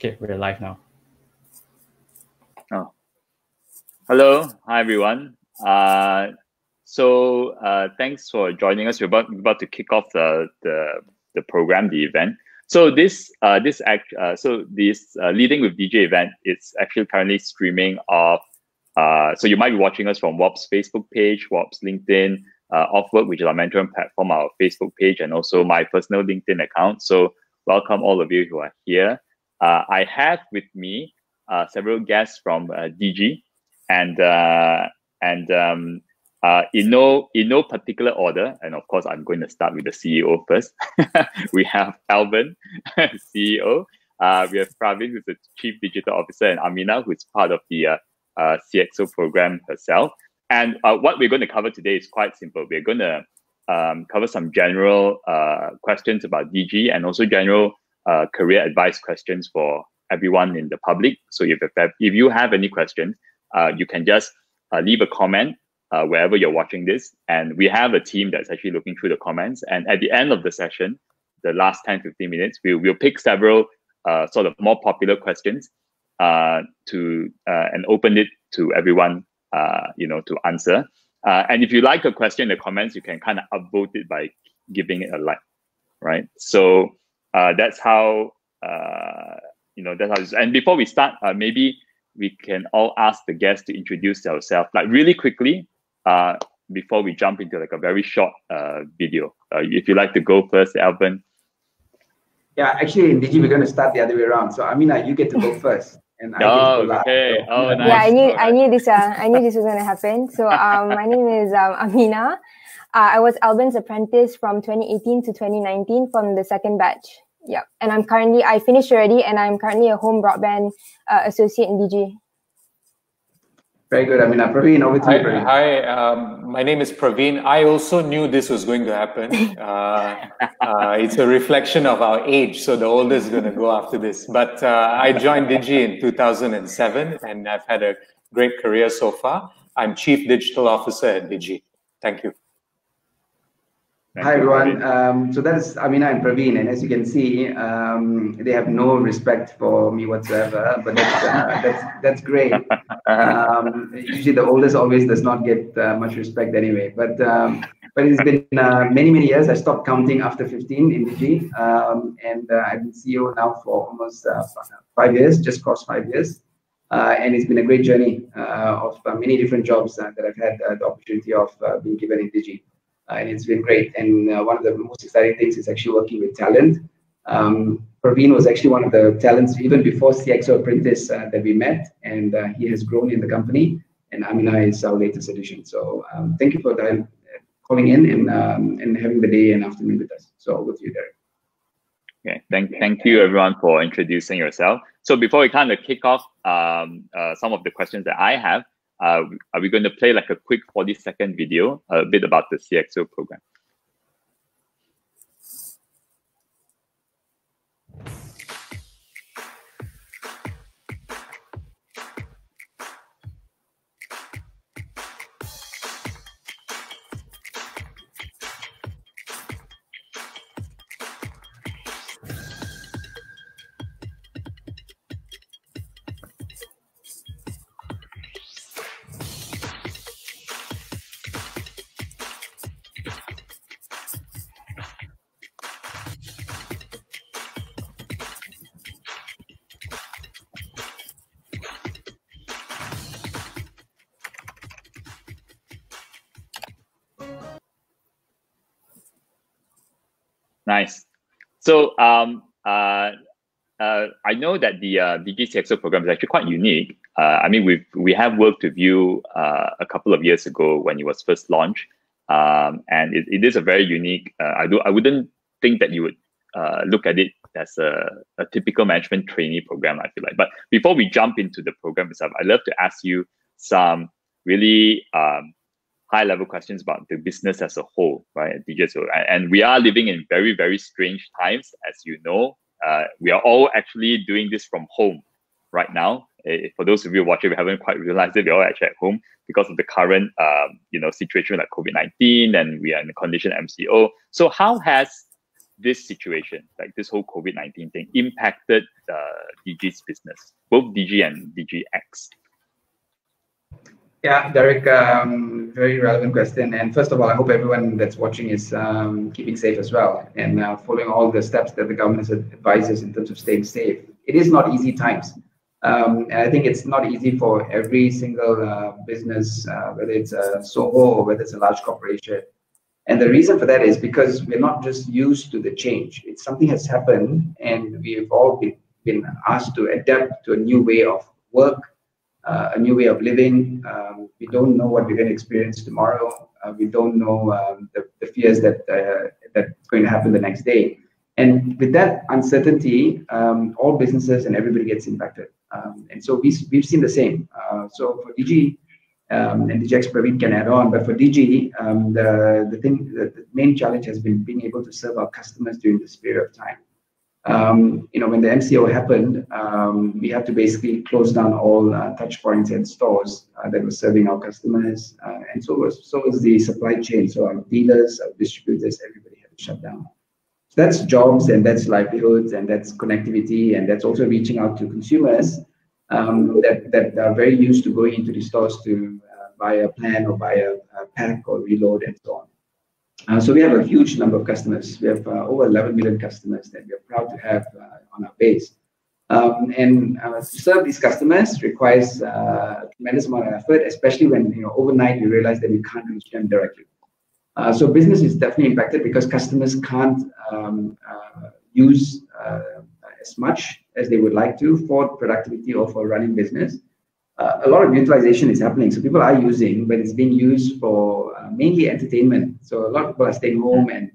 Okay, we're live now. Oh, hello, hi everyone. Thanks for joining us. We're about to kick off the program, the event. So this Leading with Digi event is actually currently streaming off. So you might be watching us from WOBB's Facebook page, WOBB's LinkedIn, Offwork, which is our mentoring platform, our Facebook page, and also my personal LinkedIn account. So welcome all of you who are here. I have with me several guests from Digi, and in no particular order. And of course, I'm going to start with the CEO first. We have Albern, CEO. We have Praveen, who's the Chief Digital Officer, and Amina, who's part of the CXO program herself. And what we're going to cover today is quite simple. We're going to cover some general questions about Digi and also general career advice questions for everyone in the public. So if you have any questions, you can just leave a comment wherever you're watching this. And we have a team that's actually looking through the comments. And at the end of the session, the last 10-15 minutes, we'll pick several sort of more popular questions and open it to everyone, to answer. And if you like a question in the comments, you can kind of upvote it by giving it a like, right? So that's how, that's how. And before we start, maybe we can all ask the guests to introduce themselves, like really quickly, before we jump into like a very short video. If you like to go first, Albern. Yeah, actually in Digi, we're going to start the other way around. So Amina, you get to go first. And I get to go last. Okay. So, oh, nice. Yeah, I knew this was going to happen. So my name is Amina. I was Albern's apprentice from 2018 to 2019 from the second batch. Yeah, and I finished already, and I'm currently a home broadband associate in Digi. Very good, Amina. Praveen, over to you, Praveen. Hi, my name is Praveen. I also knew this was going to happen. It's a reflection of our age, so the oldest is going to go after this. But I joined Digi in 2007, and I've had a great career so far. I'm Chief Digital Officer at Digi. Thank you. Hi everyone. So that's Amina and Praveen, and as you can see, they have no respect for me whatsoever. But that's great. Usually, the oldest always does not get much respect anyway. But it's been many years. I stopped counting after 15 in Digi, and I've been CEO now for almost 5 years, just crossed 5 years. And it's been a great journey of many different jobs that I've had the opportunity of being given in Digi. And it's been great. And one of the most exciting things is actually working with talent. Praveen was actually one of the talents even before CXO Apprentice that we met, and he has grown in the company. And Amina is our latest addition. So thank you for calling in and having the day and afternoon with us. So over to you, Derek. Okay, thank you everyone for introducing yourself. So before we kind of kick off some of the questions that I have, are we going to play like a quick 40-second video, a bit about the CXO program? Nice. So I know that the Digi CXO program is actually quite unique. I mean, we have worked with you a couple of years ago when it was first launched, and it is a very unique. I wouldn't think that you would look at it as a typical management trainee program, I feel like. But before we jump into the program itself, I'd love to ask you some really high-level questions about the business as a whole, right? And we are living in very, very strange times, as you know. We are all actually doing this from home right now. For those of you watching, we haven't quite realized it. We're all actually at home because of the current, situation like COVID-19, and we are in the condition MCO. So how has this situation, like this whole COVID-19 thing, impacted Digi's business, both Digi and DigiX? Yeah, Derek, very relevant question. And first of all, I hope everyone that's watching is keeping safe as well and following all the steps that the government advises in terms of staying safe. It is not easy times. And I think it's not easy for every single business, whether it's a SOHO or whether it's a large corporation. And the reason for that is because we're not just used to the change. It's something has happened, and we've all been asked to adapt to a new way of work, a new way of living. We don't know what we're going to experience tomorrow. We don't know the fears that's going to happen the next day. And with that uncertainty, all businesses and everybody gets impacted. And so we've seen the same. So for Digi, and DigiX, Praveen can add on, but for Digi, the main challenge has been being able to serve our customers during this period of time. When the MCO happened, we had to basically close down all touch points and stores that were serving our customers, and so was the supply chain. So our dealers, our distributors, everybody had to shut down. So that's jobs, and that's livelihoods, and that's connectivity, and that's also reaching out to consumers that are very used to going into the stores to buy a plan or buy a pack or reload and so on. So we have a huge number of customers. We have over 11 million customers that we are proud to have on our base. And to serve these customers requires a tremendous amount of effort, especially when overnight you realize that you can't reach them directly. So business is definitely impacted because customers can't use as much as they would like to for productivity or for running business. A lot of utilization is happening. So people are using, but it's being used for mainly entertainment. So a lot of people are staying home and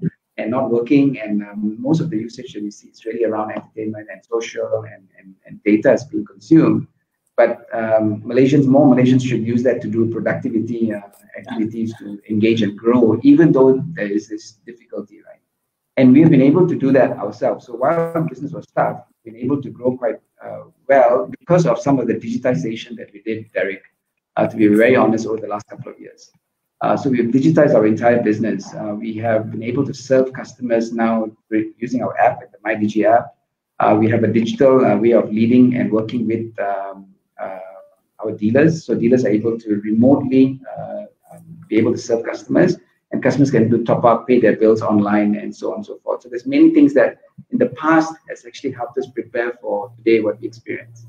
not working. And most of the usage that we see is really around entertainment and social and data is being consumed. But more Malaysians should use that to do productivity activities to engage and grow, even though there is this difficulty, right? And we've been able to do that ourselves. So while our business was tough, we've been able to grow quite well because of some of the digitization that we did, Derek, to be very honest, over the last couple of years. So we've digitized our entire business. We have been able to serve customers now using our app, like the MyDigi app. We have a digital way of leading and working with our dealers. So dealers are able to remotely be able to serve customers, and customers can do top up, pay their bills online, and so on and so forth. So there's many things that in the past has actually helped us prepare for today what we experience.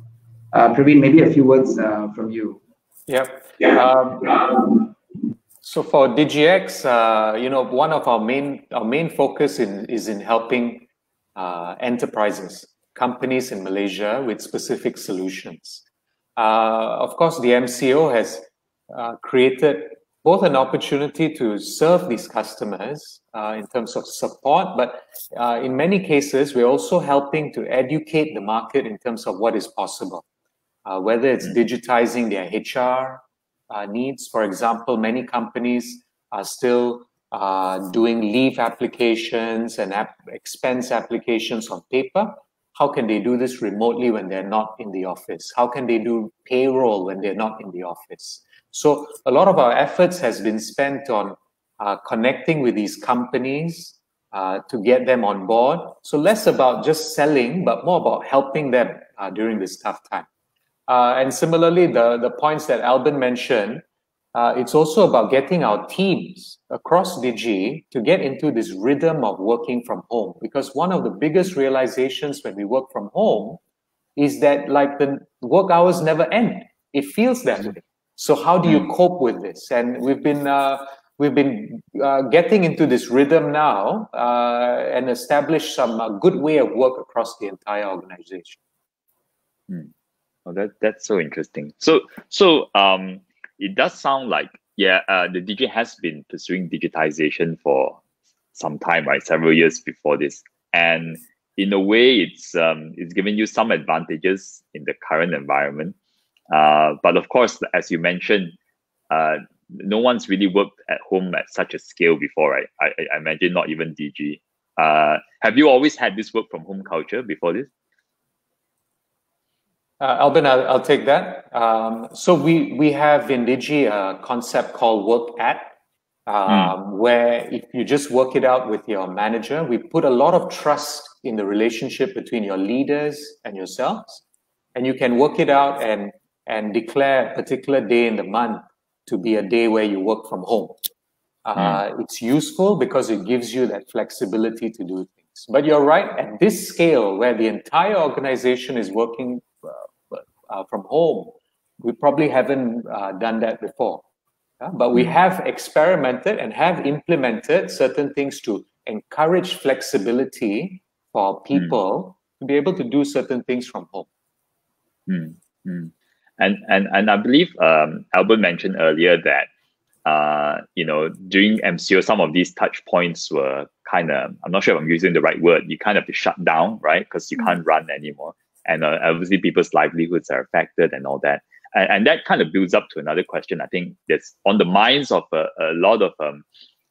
Praveen, maybe a few words from you. Yep. So for DigiX, one of our main focus is in helping enterprises, companies in Malaysia with specific solutions. Of course, the MCO has created both an opportunity to serve these customers in terms of support, but in many cases, we're also helping to educate the market in terms of what is possible, whether it's digitizing their HR needs. For example, many companies are still doing leave applications and expense applications on paper. How can they do this remotely when they're not in the office? How can they do payroll when they're not in the office? So a lot of our efforts has been spent on connecting with these companies to get them on board. So less about just selling, but more about helping them during this tough time. And similarly, the points that Albern mentioned, it's also about getting our teams across Digi to get into this rhythm of working from home. Because one of the biggest realizations when we work from home is that like the work hours never end. It feels that way. So how do you cope with this? And we've been getting into this rhythm now and establish some good way of work across the entire organization. Oh, that's so interesting. So it does sound like the Digi has been pursuing digitization for some time, right? Several years before this, and in a way, it's given you some advantages in the current environment. But of course, as you mentioned, no one's really worked at home at such a scale before, right? I imagine not even Digi. Have you always had this work from home culture before this? Albern, I'll take that. So we have in Digi a concept called work at. where if you just work it out with your manager, we put a lot of trust in the relationship between your leaders and yourselves, and you can work it out and declare a particular day in the month to be a day where you work from home. It's useful because it gives you that flexibility to do things. But you're right, at this scale where the entire organization is working from home, we probably haven't done that before. But we have experimented and have implemented certain things to encourage flexibility for people to be able to do certain things from home. And I believe Albert mentioned earlier that during MCO, some of these touch points were kind of, I'm not sure if I'm using the right word, you kind of have to shut down, right? Because you can't run anymore. And obviously people's livelihoods are affected and all that. And that kind of builds up to another question. I think that's on the minds of a lot of,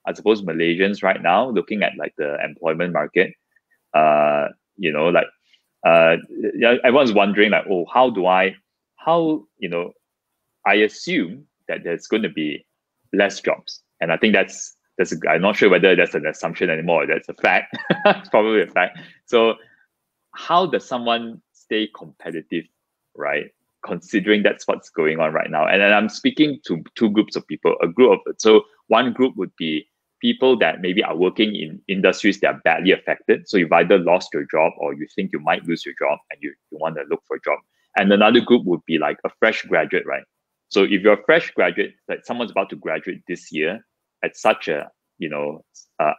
I suppose, Malaysians right now, looking at like the employment market. Everyone's wondering like, oh, I assume that there's going to be less jobs. And I think that's I'm not sure whether that's an assumption anymore. That's a fact. It's probably a fact. So how does someone stay competitive, right? Considering that's what's going on right now. And then I'm speaking to two groups of people, so one group would be people that maybe are working in industries that are badly affected. So you've either lost your job or you think you might lose your job and you want to look for a job. And another group would be like a fresh graduate, right? So if you're a fresh graduate, like someone's about to graduate this year at such a,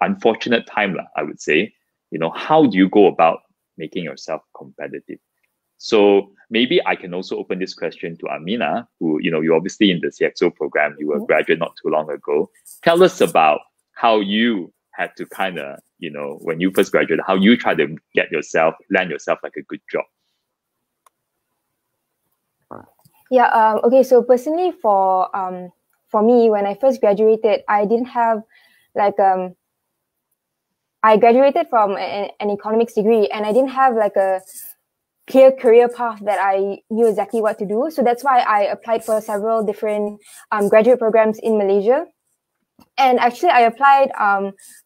unfortunate time, I would say, how do you go about making yourself competitive? So maybe I can also open this question to Amina, who, you're obviously in the CXO program, you were a graduate not too long ago. Tell us about how you had to kind of, when you first graduated, how you try to land yourself like a good job. Yeah. Okay. So personally, for me, when I first graduated, I didn't have I graduated from an economics degree, and I didn't have like a clear career path that I knew exactly what to do. So that's why I applied for several different graduate programs in Malaysia. And actually, I applied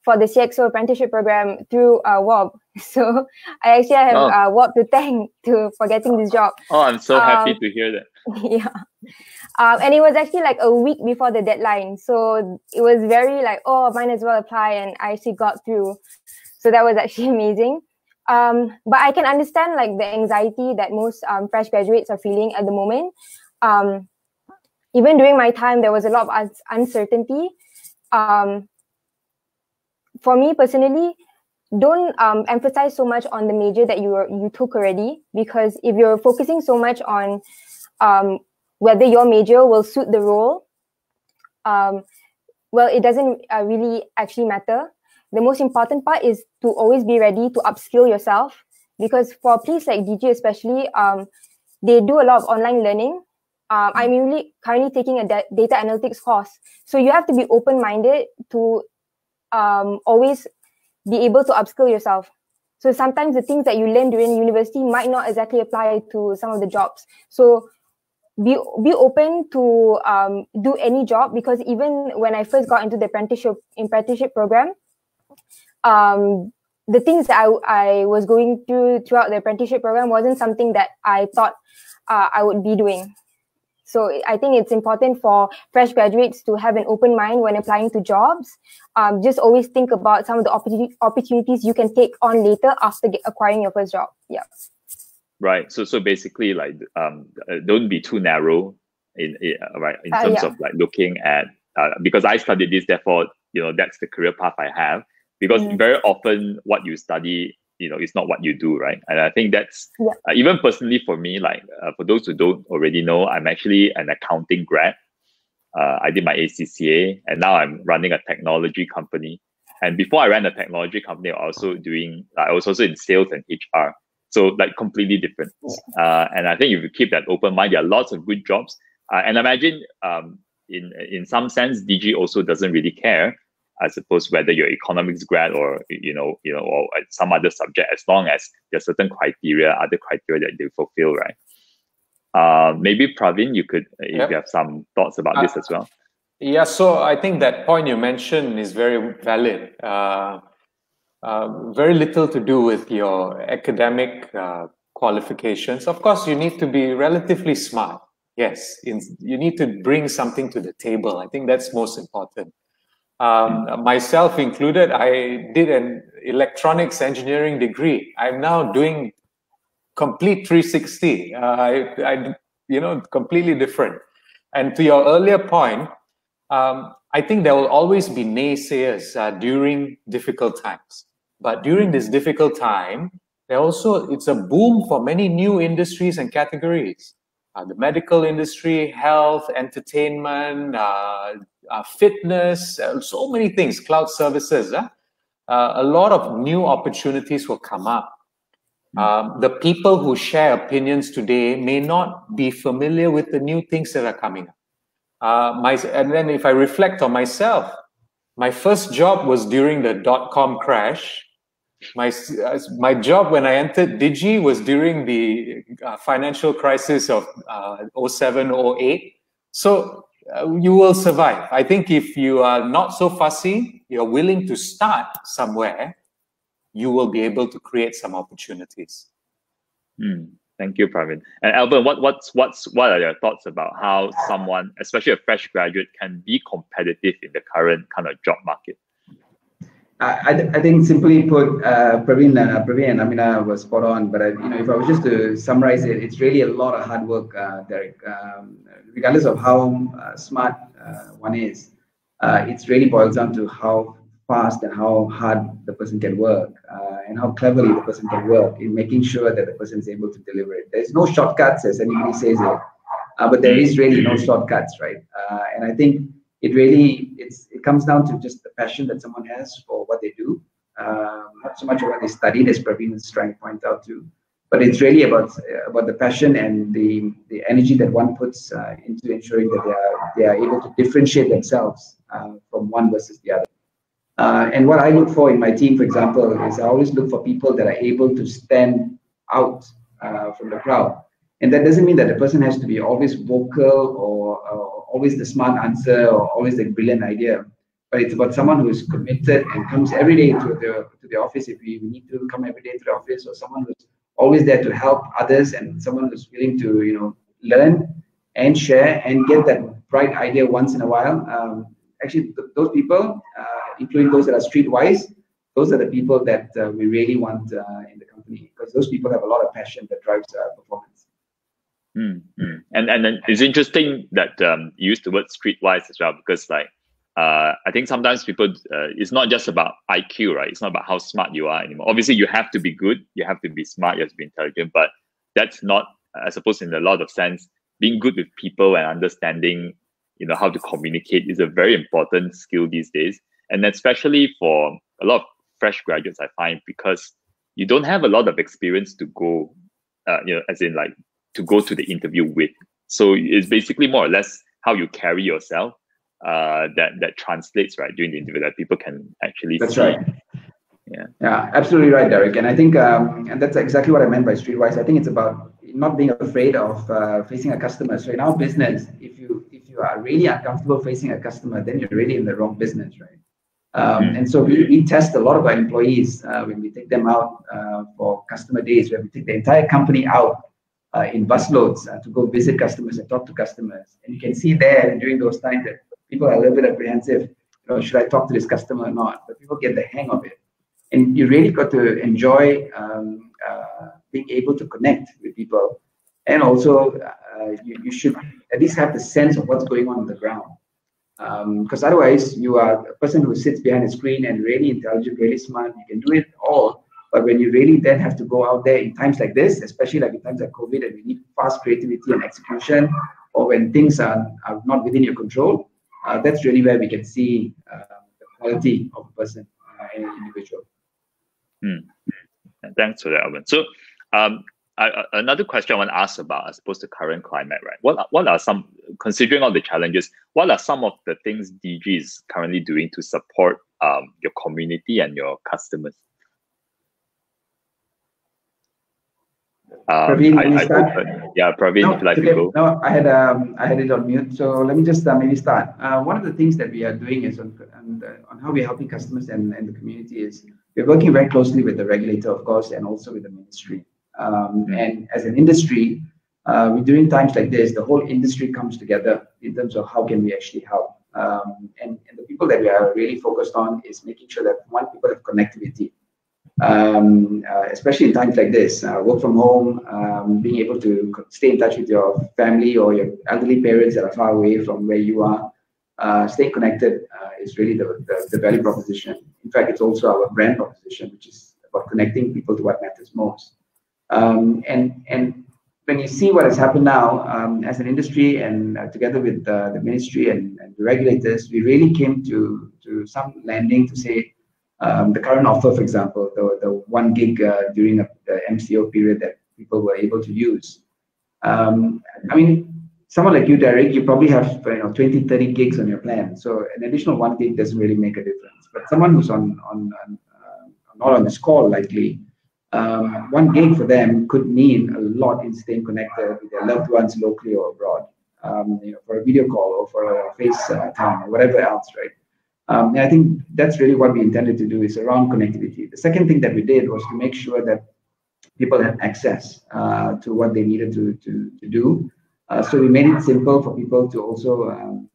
for the CXO Apprenticeship program through WOBB. So I actually have WOBB to thank for getting this job. Oh, I'm so happy to hear that. Yeah. And it was actually like a week before the deadline. So it was very like, oh, might as well apply. And I actually got through. So that was actually amazing. But I can understand like the anxiety that most fresh graduates are feeling at the moment. Even during my time, there was a lot of uncertainty. For me personally, don't emphasize so much on the major that you took already, because if you're focusing so much on whether your major will suit the role, well, it doesn't really actually matter. The most important part is to always be ready to upskill yourself, because for place like Digi especially, they do a lot of online learning. I'm really currently taking a data analytics course. So you have to be open-minded to always be able to upskill yourself. So sometimes the things that you learn during university might not exactly apply to some of the jobs. So be open to do any job, because even when I first got into the apprenticeship program, the things that I was going throughout the apprenticeship program wasn't something that I thought I would be doing. So I think it's important for fresh graduates to have an open mind when applying to jobs. Just always think about some of the opportunities you can take on later after acquiring your first job. Yeah. Right. So basically, like, don't be too narrow in terms of like looking at because I studied this, therefore that's the career path I have. Because very often what you study, is not what you do, right? And I think that's even personally for me, like for those who don't already know, I'm actually an accounting grad. I did my ACCA, and now I'm running a technology company. And before I ran a technology company, I was also in sales and HR. So like completely different. And I think if you keep that open mind, there are lots of good jobs. And imagine in some sense, Digi also doesn't really care, I suppose, whether you're economics grad or or some other subject, as long as there's certain other criteria that they fulfill, right? Maybe Praveen, you could, if you have some thoughts about this as well. Yeah, so I think that point you mentioned is very valid. Very little to do with your academic qualifications. Of course, you need to be relatively smart. Yes, you need to bring something to the table. I think that's most important. Myself included, I did an electronics engineering degree. I'm now doing complete 360. Completely different. And to your earlier point, I think there will always be naysayers during difficult times. But during this difficult time, it's a boom for many new industries and categories. The medical industry, health, entertainment, fitness, so many things, cloud services. A lot of new opportunities will come up. The people who share opinions today may not be familiar with the new things that are coming up. And then if I reflect on myself, my first job was during the .com crash. My job when I entered Digi was during the financial crisis of 07, 08. So you will survive. I think if you are not so fussy, you're willing to start somewhere, you will be able to create some opportunities. Thank you, Praveen. And Albern, what are your thoughts about how someone, especially a fresh graduate, can be competitive in the current kind of job market? I think simply put, Praveen and Amina was spot on. But if I was just to summarize it, it's really a lot of hard work, Derek. Regardless of how smart one is, it really boils down to how fast and how hard the person can work, and how cleverly the person can work in making sure that the person is able to deliver it. There's no shortcuts, as anybody says it, but there is really no shortcuts, right? And I think it comes down to just the passion that someone has for what they do, not so much what they studied, as Praveen is trying to point out too, but it's really about the passion and the energy that one puts into ensuring that they are able to differentiate themselves from one versus the other. And what I look for in my team, for example, is I always look for people that are able to stand out from the crowd. And that doesn't mean that the person has to be always vocal or always the smart answer or always the brilliant idea. But it's about someone who is committed and comes every day to the office if we need to come every day to the office, or someone who's always there to help others, and someone who's willing to learn and share and get that bright idea once in a while. Actually, those people, including those that are streetwise, those are the people that we really want in the company, because those people have a lot of passion that drives performance. And then it's interesting that you use the word streetwise as well, because I think sometimes people, it's not just about IQ, right? It's not about how smart you are anymore. Obviously, you have to be good, you have to be smart, you have to be intelligent, but that's not, I suppose, in a lot of sense, being good with people and understanding, how to communicate is a very important skill these days. And especially for a lot of fresh graduates, I find, because you don't have a lot of experience to go, to go to the interview with. So it's basically more or less how you carry yourself that translates, right, during the interview, that people can actually That's see. Right. Yeah, absolutely right, Derek. And I think, and that's exactly what I meant by streetwise. I think it's about not being afraid of facing a customer. So in our business, if you are really uncomfortable facing a customer, then you're really in the wrong business, right? And so we test a lot of our employees when we take them out for customer days, where we take the entire company out in busloads to go visit customers and talk to customers. And you can see there during those times that people are a little bit apprehensive. Should I talk to this customer or not? But people get the hang of it. And you really got to enjoy being able to connect with people. And also, you should at least have the sense of what's going on the ground. Because otherwise, you are a person who sits behind a screen and really intelligent, really smart. You can do it all. But when you really then have to go out there in times like this, especially like in times like COVID, and we need fast creativity and execution, or when things are not within your control, that's really where we can see the quality of a person and an individual. Thanks for that, Albern. So another question I want to ask about, I suppose, the current climate, right? What are some, considering all the challenges, what are some of the things Digi is currently doing to support your community and your customers? Praveen, can you start? Praveen, if you'd like to go. No, I had it on mute. So let me just maybe start. One of the things that we are doing is on how we're helping customers and the community is we're working very closely with the regulator, of course, and also with the ministry. And as an industry, during times like this, the whole industry comes together in terms of how can we actually help. And the people that we are really focused on is making sure that people have connectivity. Especially in times like this, work from home, being able to stay in touch with your family or your elderly parents that are far away from where you are, staying connected is really the value proposition. In fact, it's also our brand proposition, which is about connecting people to what matters most. And when you see what has happened now as an industry and together with the ministry and the regulators, we really came to some landing to say, the current offer, for example, the 1 gig during the MCO period that people were able to use. I mean, someone like you, Derek, you probably have 20, 30 gigs on your plan. So an additional 1 gig doesn't really make a difference. But someone who's not on this call, likely, 1 gig for them could mean a lot in staying connected with their loved ones locally or abroad, for a video call or for a FaceTime or whatever else, right? And I think that's really what we intended to do is around connectivity. The second thing that we did was to make sure that people had access to what they needed to do. So we made it simple for people to also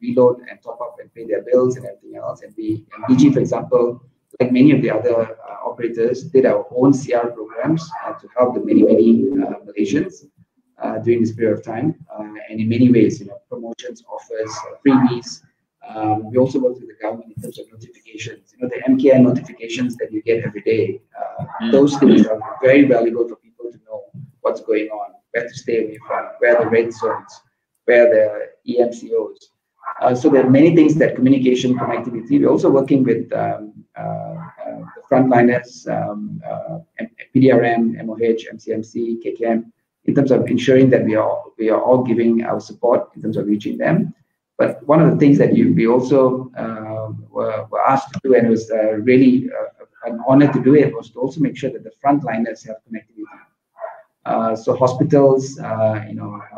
reload and top up and pay their bills and everything else. And Digi, for example, like many of the other operators, did our own CR programs to help the many Malaysians during this period of time. And in many ways, promotions, offers, freebies. We also work with the government in terms of notifications. The MKI notifications that you get every day. Those things are very valuable for people to know what's going on, where to stay away from, where the red zones, where the EMCOs. So there are many things that communication, connectivity. We're also working with the frontliners, PDRM, MOH, MCMC, KKM, in terms of ensuring that we are all giving our support in terms of reaching them. But one of the things that we also were asked to do, and it was really an honor to do it, was to also make sure that the frontliners have connectivity. So hospitals,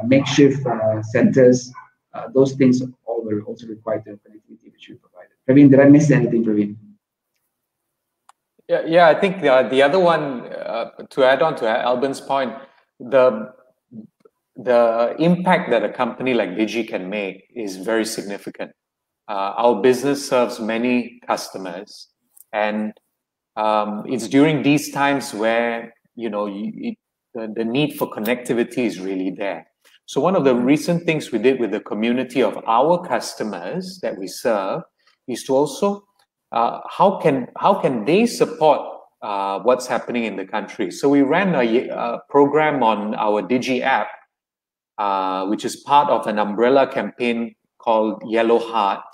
makeshift centers, those things all were also required to have connectivity, which we provided. Praveen, did I miss anything, Praveen? Yeah. I think the other one, to add on to Albern's point, the impact that a company like Digi can make is very significant. Our business serves many customers, and it's during these times where the need for connectivity is really there. So one of the recent things we did with the community of our customers that we serve is to also how can they support what's happening in the country. So we ran a program on our Digi app, which is part of an umbrella campaign called Yellow Heart,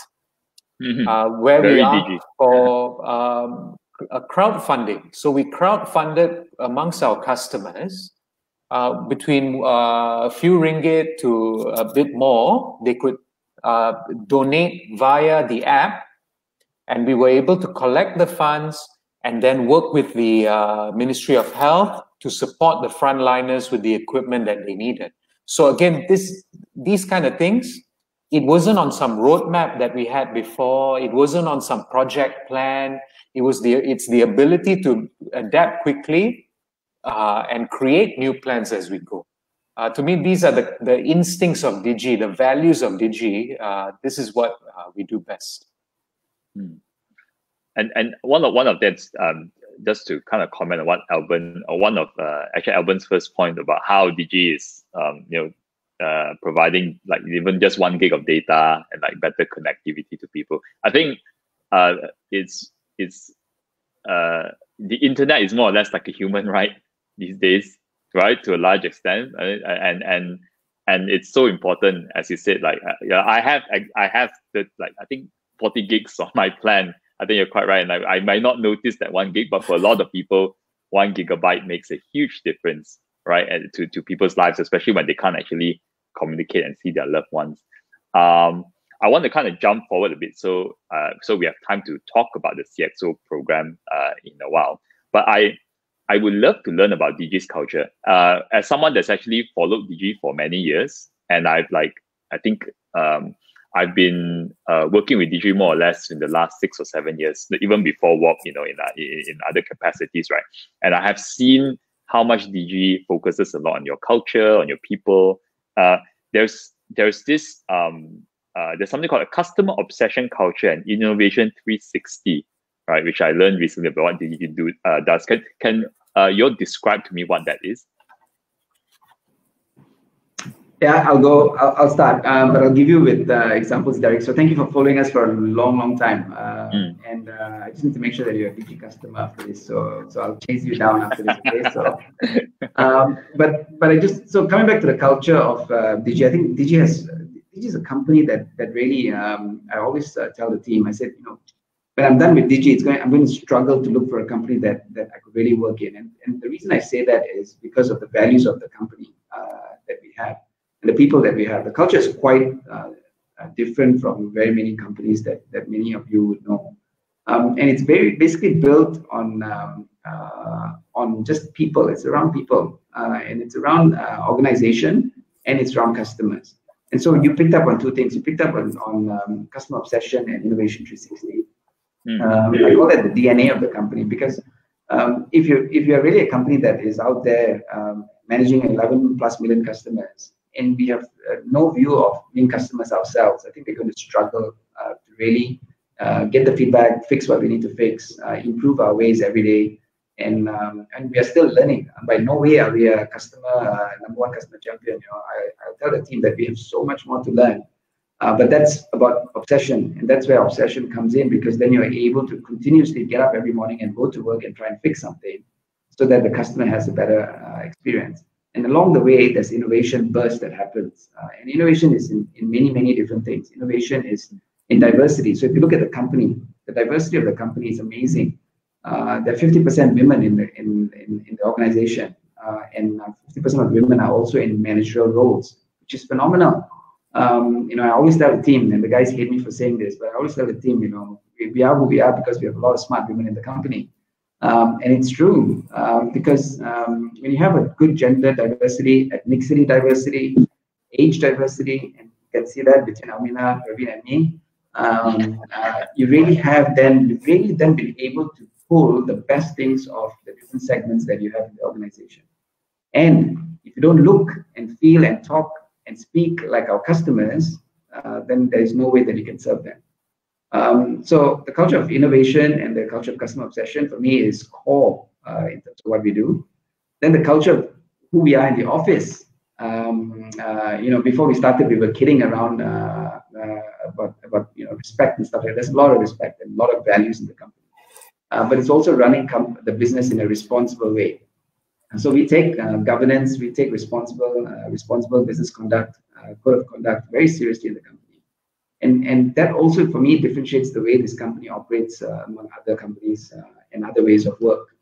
where we asked for a crowdfunding. So we crowdfunded amongst our customers between a few ringgit to a bit more. They could donate via the app, and we were able to collect the funds and then work with the Ministry of Health to support the frontliners with the equipment that they needed. So again, these kind of things, it wasn't on some roadmap that we had before. It wasn't on some project plan. It's the ability to adapt quickly and create new plans as we go. To me, these are the instincts of Digi, the values of Digi. This is what we do best. And one of that's just to kind of comment on what Albern, or one of actually Albern's first point about how Digi is providing like even just 1 gig of data and like better connectivity to people. I think it's the internet is more or less like a human right these days, right, to a large extent, and it's so important, as you said. Like I have the I think 40 gigs on my plan. I think you're quite right, and I might not notice that 1 gig, but for a lot of people, 1 gigabyte makes a huge difference, right, and to people's lives, especially when they can't actually communicate and see their loved ones. I want to kind of jump forward a bit, so we have time to talk about the CXO program in a while. But I would love to learn about Digi's culture. As someone that's actually followed Digi for many years, and I've been working with Digi more or less in the last 6 or 7 years, even before WOBB, in other capacities, right? And I have seen how much Digi focuses a lot on your culture, on your people. There's something called a customer obsession culture and innovation 360, right? Which I learned recently about what Digi does. Can you describe to me what that is? Yeah, I'll start, but I'll give you with examples, Derek. So thank you for following us for a long time. And I just need to make sure that you're a Digi customer after this. So I'll chase you down after this. Okay. So, but coming back to the culture of Digi, I think Digi is a company that really, I always tell the team, I said, when I'm done with Digi, I'm going to struggle to look for a company that I could really work in. And the reason I say that is because of the values of the company that we have. The people that we have, the culture is quite different from very many companies that many of you would know, and it's basically built on just people. It's around people, and it's around organization, and it's around customers. And so you picked up on two things. You picked up on customer obsession and innovation 360. I call that the DNA of the company, because if you're really a company that is out there managing 11+ million customers, and we have no view of being customers ourselves, I think we're going to struggle to really get the feedback, fix what we need to fix, improve our ways every day. And we are still learning. By no way are we a number one customer champion. I'll tell the team that we have so much more to learn. But that's about obsession. And that's where obsession comes in, because then you're able to continuously get up every morning and go to work and try and fix something so that the customer has a better experience. And along the way, there's innovation burst that happens. And innovation is in many different things. Innovation is in diversity. So if you look at the company, the diversity of the company is amazing. There are 50% women in the organization, and 50% of women are also in managerial roles, which is phenomenal. I always tell the team, and the guys hate me for saying this, but I always tell the team, we are who we are because we have a lot of smart women in the company. And it's true, because when you have a good gender diversity, ethnicity diversity, age diversity, and you can see that between Amina, Praveen, and me, you really then been able to pull the best things of the different segments that you have in the organization. And if you don't look and feel and talk and speak like our customers, then there is no way that you can serve them. So the culture of innovation and the culture of customer obsession for me is core in terms of what we do. Then the culture of who we are in the office. Before we started, we were kidding around about respect and stuff like that. There's a lot of respect and a lot of values in the company, but it's also running the business in a responsible way. And so we take governance, we take responsible business conduct, code of conduct very seriously in the company. And that also, for me, differentiates the way this company operates among other companies and other ways of work.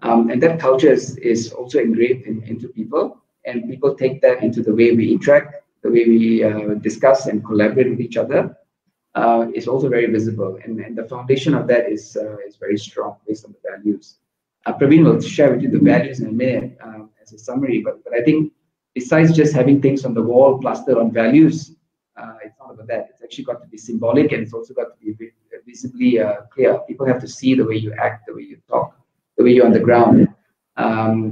And that culture is also engraved into people, and people take that into the way we interact, the way we discuss and collaborate with each other. Is also very visible. And the foundation of that is very strong based on the values. Praveen will share with you the values in a minute as a summary, but I think besides just having things on the wall plastered on values, it's not about that. It's actually got to be symbolic, and it's also got to be visibly clear. People have to see the way you act, the way you talk, the way you're on the ground.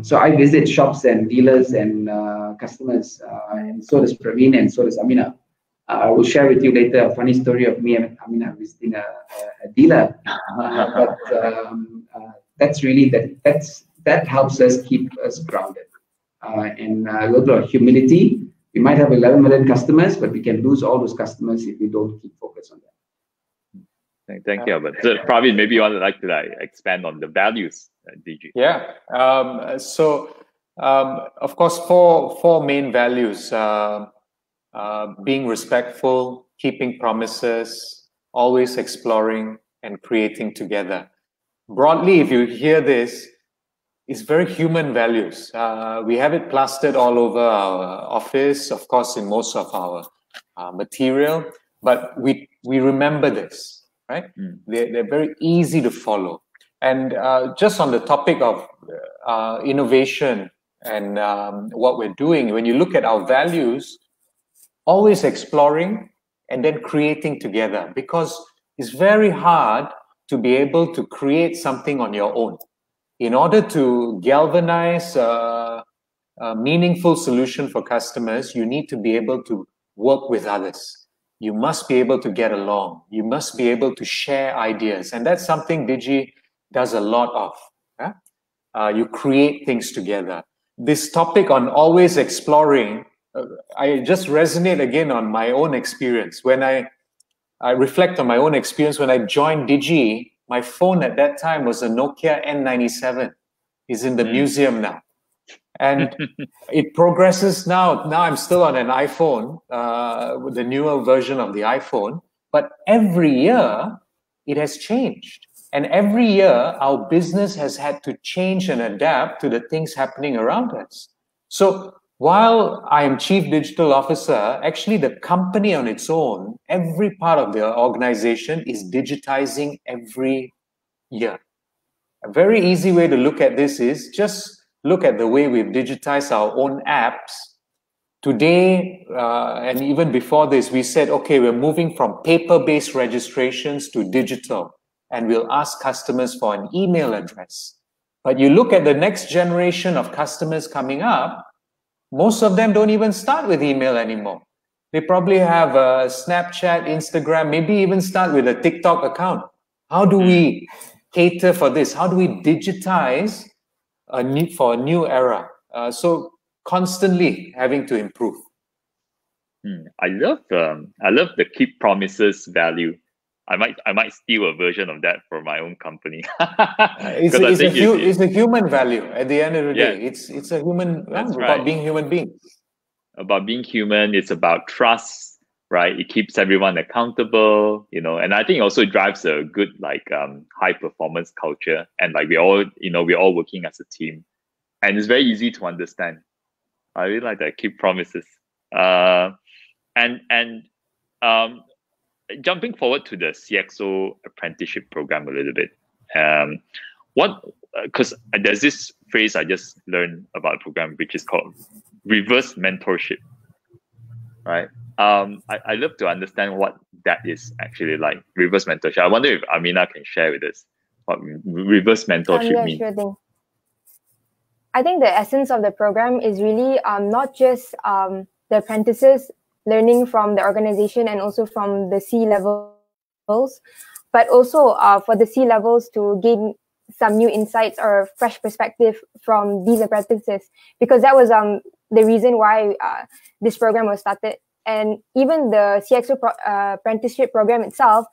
So I visit shops and dealers and customers, and so does Praveen, and so does Amina. I will share with you later a funny story of me and Amina visiting a dealer. But that's really that helps us keep us grounded. And a little bit of humility. We might have 11 million customers, but we can lose all those customers if we don't keep focus on that. Thank you, Albert. So Praveen, maybe you would like to expand on the values at Digi. Yeah. Of course, four main values. Being respectful, keeping promises, always exploring, and creating together. Broadly, if you hear this, it's very human values. We have it plastered all over our office, of course, in most of our material, but we remember this, right? They're very easy to follow. And just on the topic of innovation and what we're doing, when you look at our values, always exploring and then creating together, because it's very hard to be able to create something on your own. In order to galvanize a meaningful solution for customers, you need to be able to work with others. You must be able to get along. You must be able to share ideas. And that's something Digi does a lot of. Yeah? You create things together. This topic on always exploring, I just resonate again on my own experience. When I reflect on my own experience, when I joined Digi, my phone at that time was a Nokia N97. It's in the museum now. And it progresses now. Now I'm still on an iPhone, with the newer version of the iPhone. But every year, it has changed. And every year, our business has had to change and adapt to the things happening around us. So while I am Chief Digital Officer, actually the company on its own, every part of the organization is digitizing every year. A very easy way to look at this is just look at the way we've digitized our own apps. Today, and even before this, we said, okay, we're moving from paper-based registrations to digital, and we'll ask customers for an email address. But you look at the next generation of customers coming up, most of them don't even start with email anymore. They probably have a Snapchat, Instagram, maybe even start with a TikTok account. How do we cater for this? How do we digitize for a new era? So constantly having to improve. I love the keep promises value. I might steal a version of that for my own company. It's a human value at the end of the day. It's a human about being human beings. About being human, it's about trust, right? It keeps everyone accountable, and I think it also drives a good high performance culture, and we're all working as a team, and it's very easy to understand. I really like that, keep promises. Jumping forward to the CXO apprenticeship program a little bit, because there's this phrase I just learned about the program, which is called reverse mentorship, right? I love to understand what that is actually like, reverse mentorship. I wonder if Amina can share with us what reverse mentorship means. Sure thing. I think the essence of the program is really not just the apprentices learning from the organization and also from the C-levels, but also for the C-levels to gain some new insights or fresh perspective from these apprentices, because that was the reason why this program was started. And even the CXO apprenticeship program itself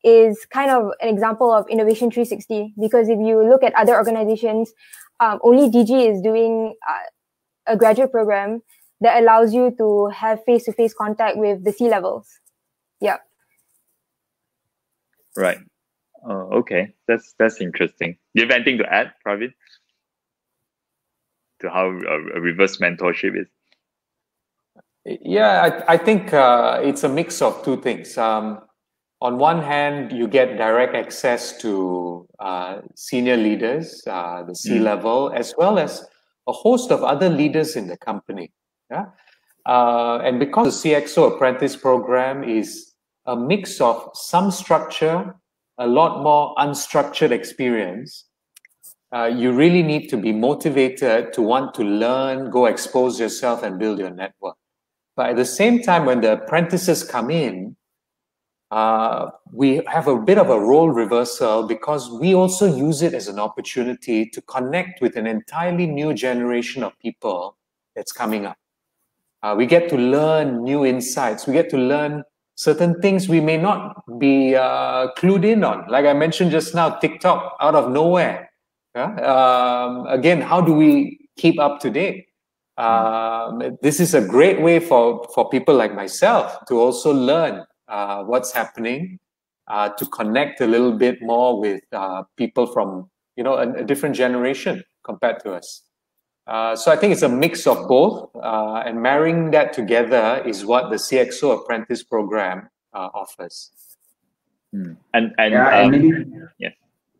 is kind of an example of Innovation 360, because if you look at other organizations, only Digi is doing a graduate program that allows you to have face-to-face contact with the C-levels. Yeah. Right. Okay. That's interesting. Do you have anything to add, Praveen, to how a reverse mentorship is? Yeah, I think it's a mix of two things. On one hand, you get direct access to senior leaders, the C-level, as well as a host of other leaders in the company. Yeah? And because the CXO Apprentice program is a mix of some structure, a lot more unstructured experience, you really need to be motivated to want to learn, go expose yourself and build your network. But at the same time, when the apprentices come in, we have a bit of a role reversal, because we also use it as an opportunity to connect with an entirely new generation of people that's coming up. We get to learn new insights. We get to learn certain things we may not be clued in on. Like I mentioned just now, TikTok out of nowhere. Again, how do we keep up to date? This is a great way for people like myself to also learn what's happening, to connect a little bit more with people from a different generation compared to us. So I think it's a mix of both, and marrying that together is what the CXO Apprentice program offers. And maybe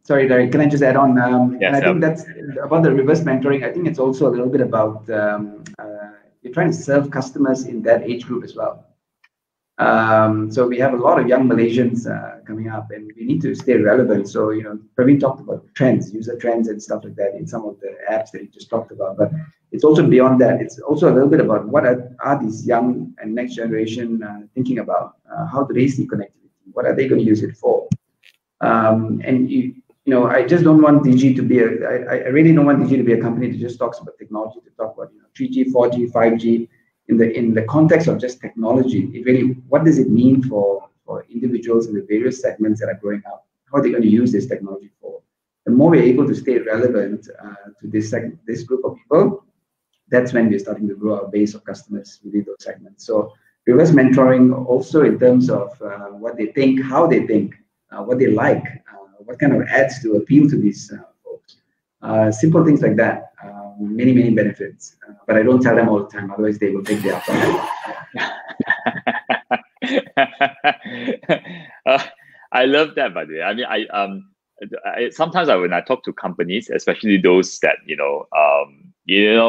Sorry, Derek, can I just add on? Yes, and I think that's about the reverse mentoring. I think it's also a little bit about you're trying to serve customers in that age group as well. So we have a lot of young Malaysians coming up, and we need to stay relevant. So, you know, Praveen talked about trends, user trends and stuff like that in some of the apps that he just talked about. But it's also beyond that. It's also a little bit about what are these young and next generation thinking about? How do they see connectivity? What are they going to use it for? And you know, I just don't want Digi to be I really don't want Digi to be a company that just talks about technology, to talk about, you know, 3G, 4G, 5G. In the context of just technology, it really, what does it mean for individuals in the various segments that are growing up? How are they going to use this technology for? The more we're able to stay relevant to this group of people, that's when we're starting to grow our base of customers within those segments. So reverse mentoring also in terms of what they think, how they think, what they like, what kind of ads to appeal to these folks. Simple things like that. Many benefits, but I don't tell them all the time, otherwise they will take the up. I love that, by the way. I mean, I sometimes when I talk to companies, especially those that, you know,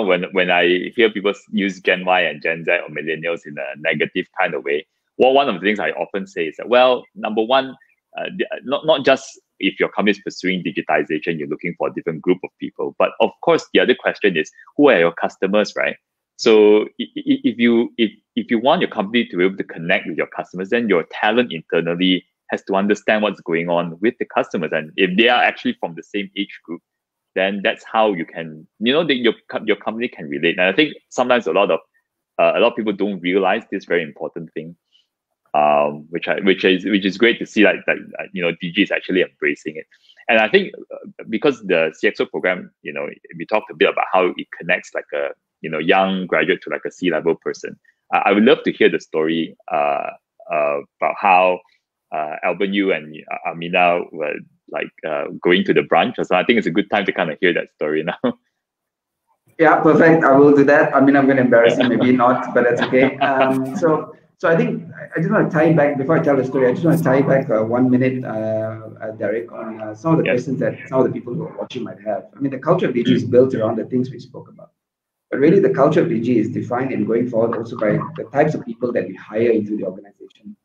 when I hear people use Gen Y and Gen Z or millennials in a negative kind of way, well, one of the things I often say is that, well, number one, not just if your company is pursuing digitization, you're looking for a different group of people. But of course, the other question is, who are your customers, right? So if you want your company to be able to connect with your customers, then your talent internally has to understand what's going on with the customers. And if they are actually from the same age group, then that's how you can, you know, your company can relate. And I think sometimes a lot of people don't realize this very important thing. Which is great to see, like you know, Digi is actually embracing it. And I think because the CXO program, you know, we talked a bit about how it connects like a, you know, young graduate to like a C-level person. I would love to hear the story about how Albern, you and Amina were like going to the branch. So I think it's a good time to kind of hear that story now. Yeah, perfect. I will do that. I mean, I'm going to embarrass you, maybe not, but that's okay. So I think I just want to tie back, before I tell the story, I just want to tie back 1 minute, Derek, on some of the questions that some of the people who are watching might have. I mean, the culture of Digi is built around the things we spoke about. But really, the culture of Digi is defined and going forward also by the types of people that we hire into the organization.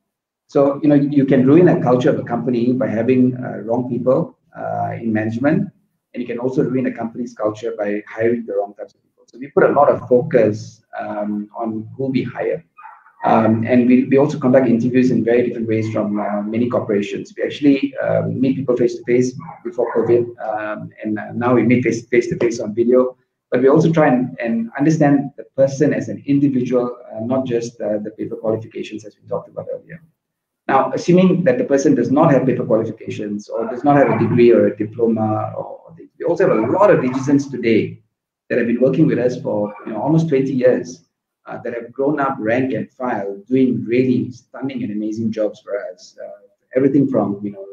So, you know, you can ruin a culture of a company by having wrong people in management, and you can also ruin a company's culture by hiring the wrong types of people. So we put a lot of focus on who we hire. And we also conduct interviews in very different ways from many corporations. We actually meet people face-to-face before COVID, and now we meet face-to-face on video. But we also try and understand the person as an individual, not just the paper qualifications as we talked about earlier. Now, assuming that the person does not have paper qualifications or does not have a degree or a diploma, we also have a lot of digizens today that have been working with us for, you know, almost 20 years. That have grown up rank and file, doing really stunning and amazing jobs for us. Everything from, you know,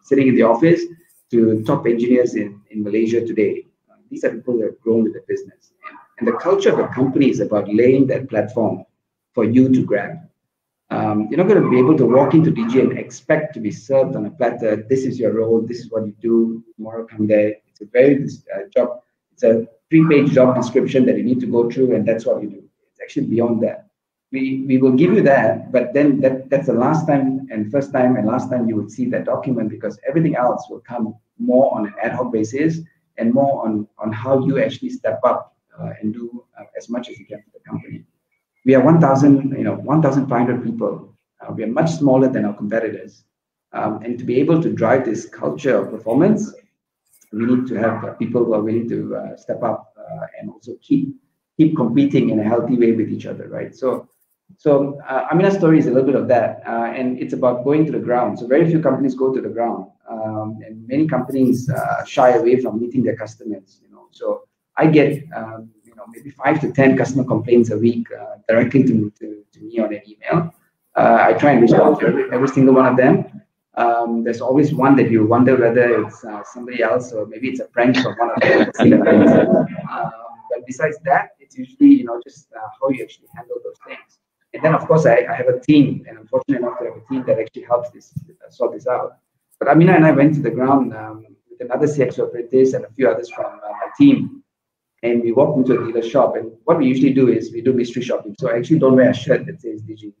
sitting in the office to top engineers in Malaysia today. These are people who have grown with the business. And the culture of a company is about laying that platform for you to grab. You're not going to be able to walk into Digi and expect to be served on a platter. This is your role. This is what you do. Tomorrow come there. It's a very job. It's a 3-page job description that you need to go through, and that's what you do. Actually beyond that. We will give you that, but then that's the last time and first time and last time you would see that document, because everything else will come more on an ad hoc basis and more on how you actually step up and do as much as you can for the company. We are 1,500 people. We are much smaller than our competitors. And to be able to drive this culture of performance, we need to have people who are willing to step up and also keep competing in a healthy way with each other, right? So Amina's story is a little bit of that, and it's about going to the ground. So very few companies go to the ground, and many companies shy away from meeting their customers. You know, so I get maybe 5 to 10 customer complaints a week directly to me on an email. I try and respond to every single one of them. There's always one that you wonder whether it's somebody else or maybe it's a prank from one of them. But besides that, it's usually just how you actually handle those things. And then of course I have a team, and I'm fortunate enough to have a team that actually helps sort this out. But Amina and I went to the ground with another CXO Apprentice and a few others from my team. And we walked into a dealer shop. And what we usually do is we do mystery shopping. So I actually don't wear a shirt that says Digi.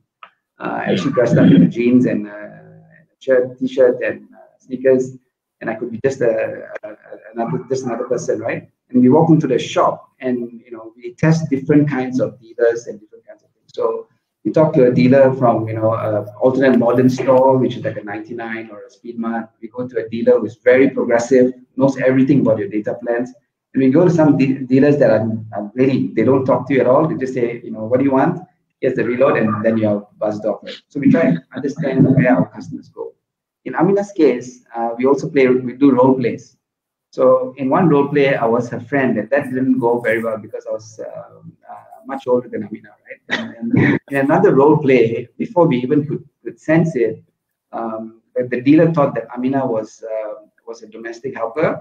I actually dressed up in jeans and a shirt, t-shirt, and sneakers. And I could be just another person, right? And we walk into the shop, and we test different kinds of dealers and different kinds of things. So we talk to a dealer from alternate modern store, which is like a 99 or a Speed Mart. We go to a dealer who's very progressive, knows everything about your data plans. And we go to some dealers that are really, they don't talk to you at all. They just say, what do you want? Here's the reload, and then you're buzzed off. Right? So we try and understand where our customers go. In Amina's case, we do role plays. So in one role play, I was her friend, and that didn't go very well because I was much older than Amina, right? And in another role play, before we even could sense it, the dealer thought that Amina was a domestic helper,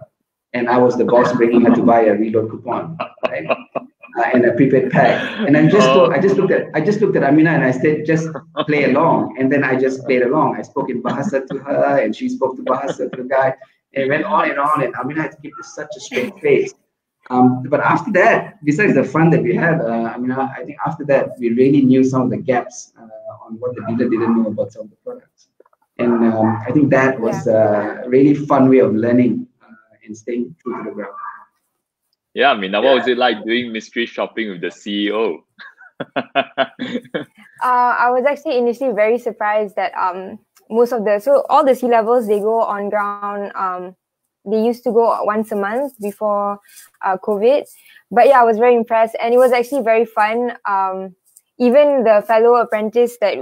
and I was the boss bringing her to buy a reload coupon, right? And a prepaid pack. And I just looked at Amina and I said, just play along. And then I just played along. I spoke in Bahasa to her, and she spoke to Bahasa to the guy. And it went on, and Amina had to keep such a straight face. But after that, besides the fun that we had, I think after that, we really knew some of the gaps on what the dealer didn't know about some of the products. And I think that was a really fun way of learning and staying true to the ground. Yeah, what was it like doing mystery shopping with the CEO? I was actually initially very surprised that all the C-levels, they go on ground. They used to go once a month before COVID. But yeah, I was very impressed, and it was actually very fun. Even the fellow apprentice that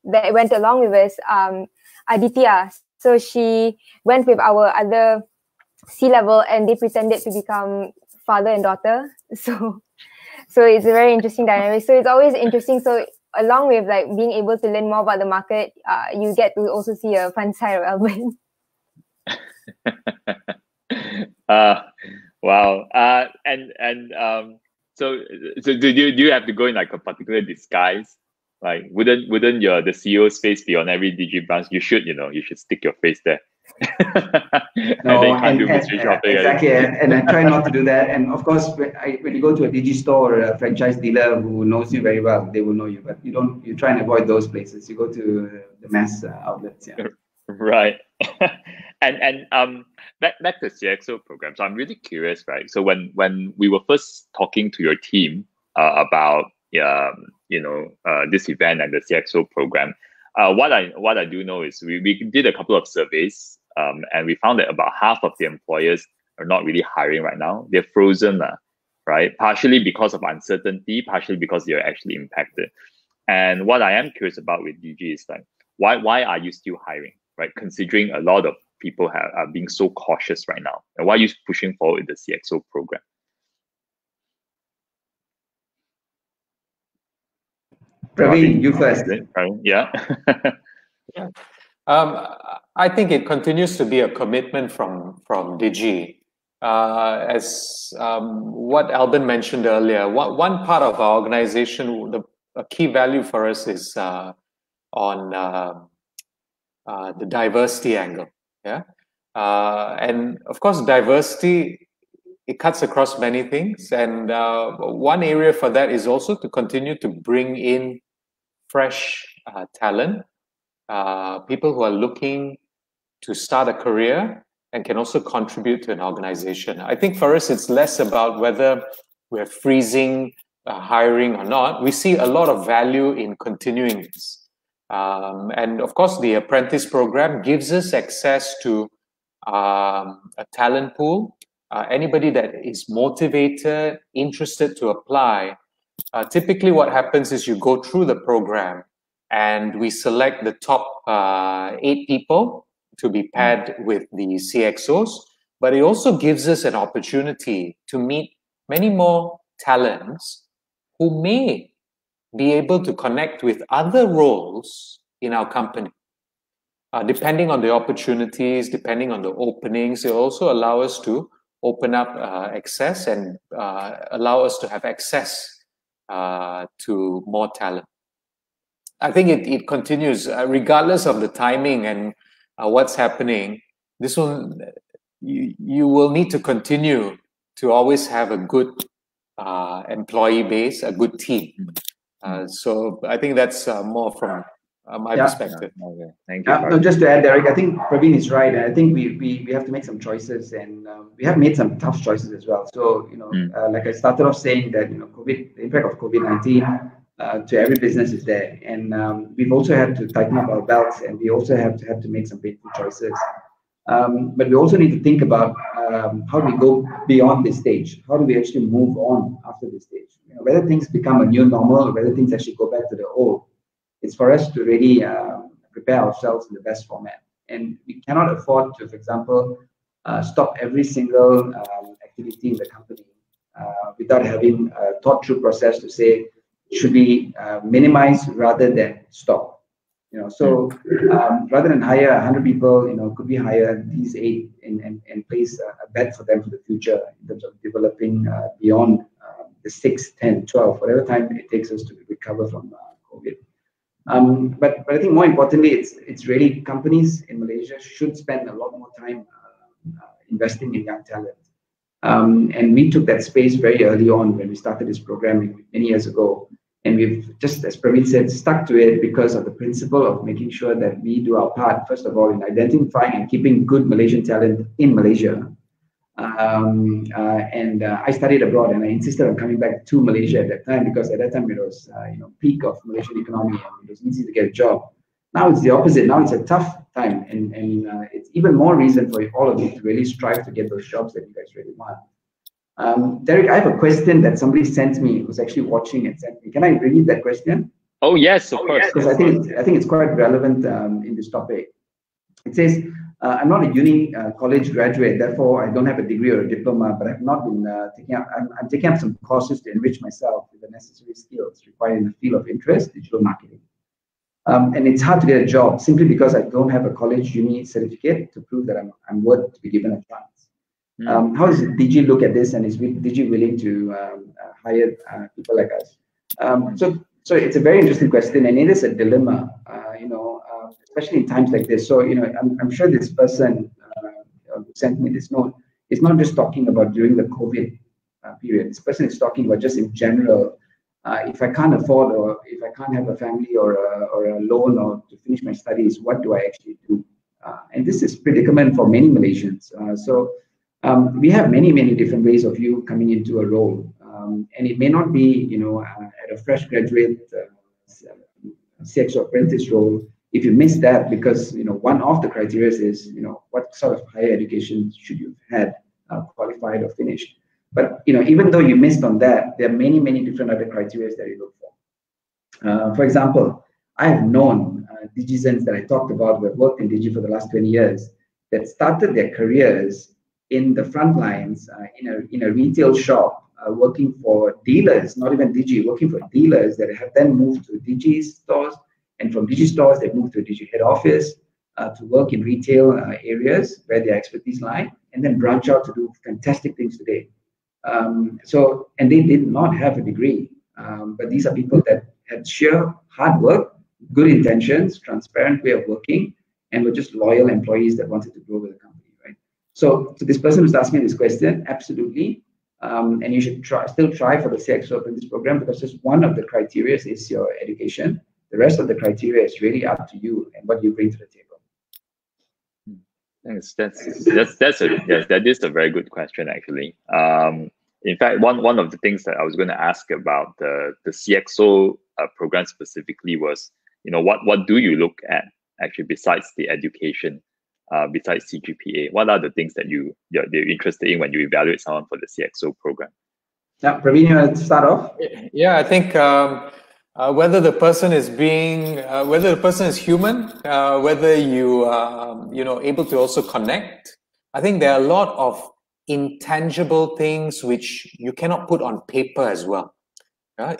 went along with us, Aditya. So she went with our other C-level, and they pretended to become father and daughter. So it's a very interesting dynamic. So it's always interesting. So along with like being able to learn more about the market, you get to also see a fun side of Albern. Wow. So do you have to go in like a particular disguise? Like wouldn't the CEO's face be on every Digi branch? You should stick your face there. No, exactly, and I try not to do that. And of course, when you go to a Digi store or a franchise dealer who knows you very well, they will know you. But you try and avoid those places. You go to the mass outlets. Yeah. Right. and back to CXO program. So I'm really curious, right? So when we were first talking to your team about this event and the CXO program, what I do know is we did a couple of surveys, and we found that about half of the employers are not really hiring right now. They're frozen, right? Partially because of uncertainty, partially because they're actually impacted. And what I am curious about with DG is like, why are you still hiring, right? Considering a lot of people are being so cautious right now, and why are you pushing forward with the CXO program? Praveen, you first. Yeah. I think it continues to be a commitment from Digi. As what Albern mentioned earlier, one part of our organization, a key value for us is on the diversity angle. Yeah, and of course, diversity, it cuts across many things, and one area for that is also to continue to bring in fresh talent, people who are looking to start a career and can also contribute to an organization. I think for us, it's less about whether we're freezing hiring or not. We see a lot of value in continuing this. And of course, the apprentice program gives us access to a talent pool. Anybody that is motivated, interested to apply, typically what happens is you go through the program and we select the top 8 people to be paired with the CXOs, but it also gives us an opportunity to meet many more talents who may be able to connect with other roles in our company. Depending on the opportunities, depending on the openings, it will also allow us to open up access and allow us to have access to more talent. I think it continues, regardless of the timing and what's happening, you will need to continue to always have a good employee base, a good team. So I think that's more from my perspective. Okay. Thank you. No, just to add, Derek, I think Praveen is right. And I think we have to make some choices, and we have made some tough choices as well. So, like I started off saying that, the impact of COVID-19 to every business is there. And we've also had to tighten up our belts, and we also have to make some painful choices. But we also need to think about how do we go beyond this stage? How do we actually move on after this stage? Whether things become a new normal or whether things actually go back to the old. It's for us to really prepare ourselves in the best format. And we cannot afford to, for example, stop every single activity in the company without having a thought-through process to say, should we minimize rather than stop? So rather than hire 100 people, could we hire these 8 and place a bet for them for the future in terms of developing beyond the 6, 10, 12, whatever time it takes us to recover from COVID. But I think more importantly, it's really companies in Malaysia should spend a lot more time investing in young talent. And we took that space very early on when we started this program many years ago. And we've just, as Praveen said, stuck to it because of the principle of making sure that we do our part, first of all, in identifying and keeping good Malaysian talent in Malaysia. I studied abroad, and I insisted on coming back to Malaysia at that time because at that time it was peak of Malaysian economy and it was easy to get a job. Now it's the opposite. Now it's a tough time, and it's even more reason for all of you to really strive to get those jobs that you guys really want. Derek, I have a question that somebody sent me who's actually watching and sent me. Can I read that question? Oh yes, of course. Because I think it's quite relevant in this topic. It says, I'm not a college graduate, therefore I don't have a degree or a diploma, but I've not been I'm taking up some courses to enrich myself with the necessary skills required in the field of interest, digital marketing. And it's hard to get a job simply because I don't have a college uni certificate to prove that I'm worth to be given a chance. How does Digi look at this, and is Digi willing to hire people like us? So it's a very interesting question, and it is a dilemma, especially in times like this. So, I'm sure this person who sent me this note is not just talking about during the COVID period. This person is talking about just in general. If I can't afford, or if I can't have a family or a loan or to finish my studies, what do I actually do? And this is predicament for many Malaysians. We have many different ways of you coming into a role, and it may not be at a fresh graduate CXO Apprentice role. If you miss that, because one of the criteria is what sort of higher education should you have had, qualified or finished. But even though you missed on that, there are many different other criteria that you look for. For example, I have known Digizens that I talked about who have worked in Digi for the last 20 years that started their careers in the front lines in a retail shop, working for dealers, not even Digi, working for dealers that have then moved to Digi stores, and from Digi stores they've moved to a Digi head office to work in retail areas where their expertise lie, and then branch out to do fantastic things today. And they did not have a degree, but these are people that had sheer hard work, good intentions, transparent way of working, and were just loyal employees that wanted to grow with the company. So this person who's asking this question, absolutely, and you should still try for the CXO Apprentice program, because just one of the criteria is your education. The rest of the criteria is really up to you and what you bring to the table. Thanks. That is a very good question, actually. In fact, one of the things that I was going to ask about the CXO program specifically was, what do you look at actually besides the education? Besides CGPA, what are the things that you're interested in when you evaluate someone for the CXO program? Yeah, Praveen, you want to start off? Yeah, I think whether the person is human, whether you able to also connect. I think there are a lot of intangible things which you cannot put on paper as well.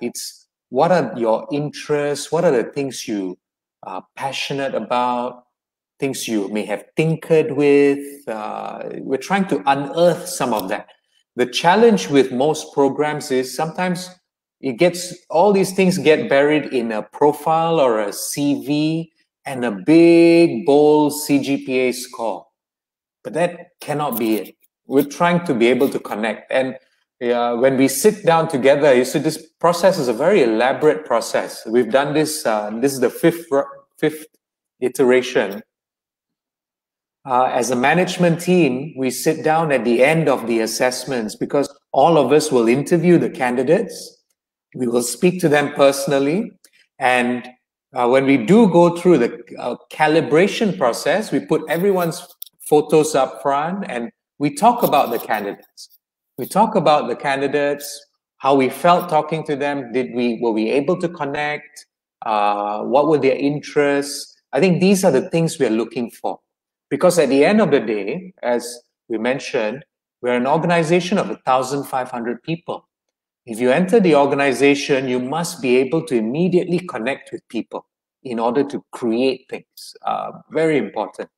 It's what are your interests? What are the things you are passionate about? Things you may have tinkered with. We're trying to unearth some of that. The challenge with most programs is sometimes all these things get buried in a profile or a CV and a big, bold CGPA score. But that cannot be it. We're trying to be able to connect. And when we sit down together, you see, this process is a very elaborate process. We've done this, this is the fifth iteration. As a management team, we sit down at the end of the assessments because all of us will interview the candidates. We will speak to them personally. And when we do go through the calibration process, we put everyone's photos up front and we talk about the candidates. We talk about the candidates, how we felt talking to them. Were we able to connect? What were their interests? I think these are the things we're looking for. Because at the end of the day, as we mentioned, we're an organization of 1,500 people. If you enter the organization, you must be able to immediately connect with people in order to create things. Very important.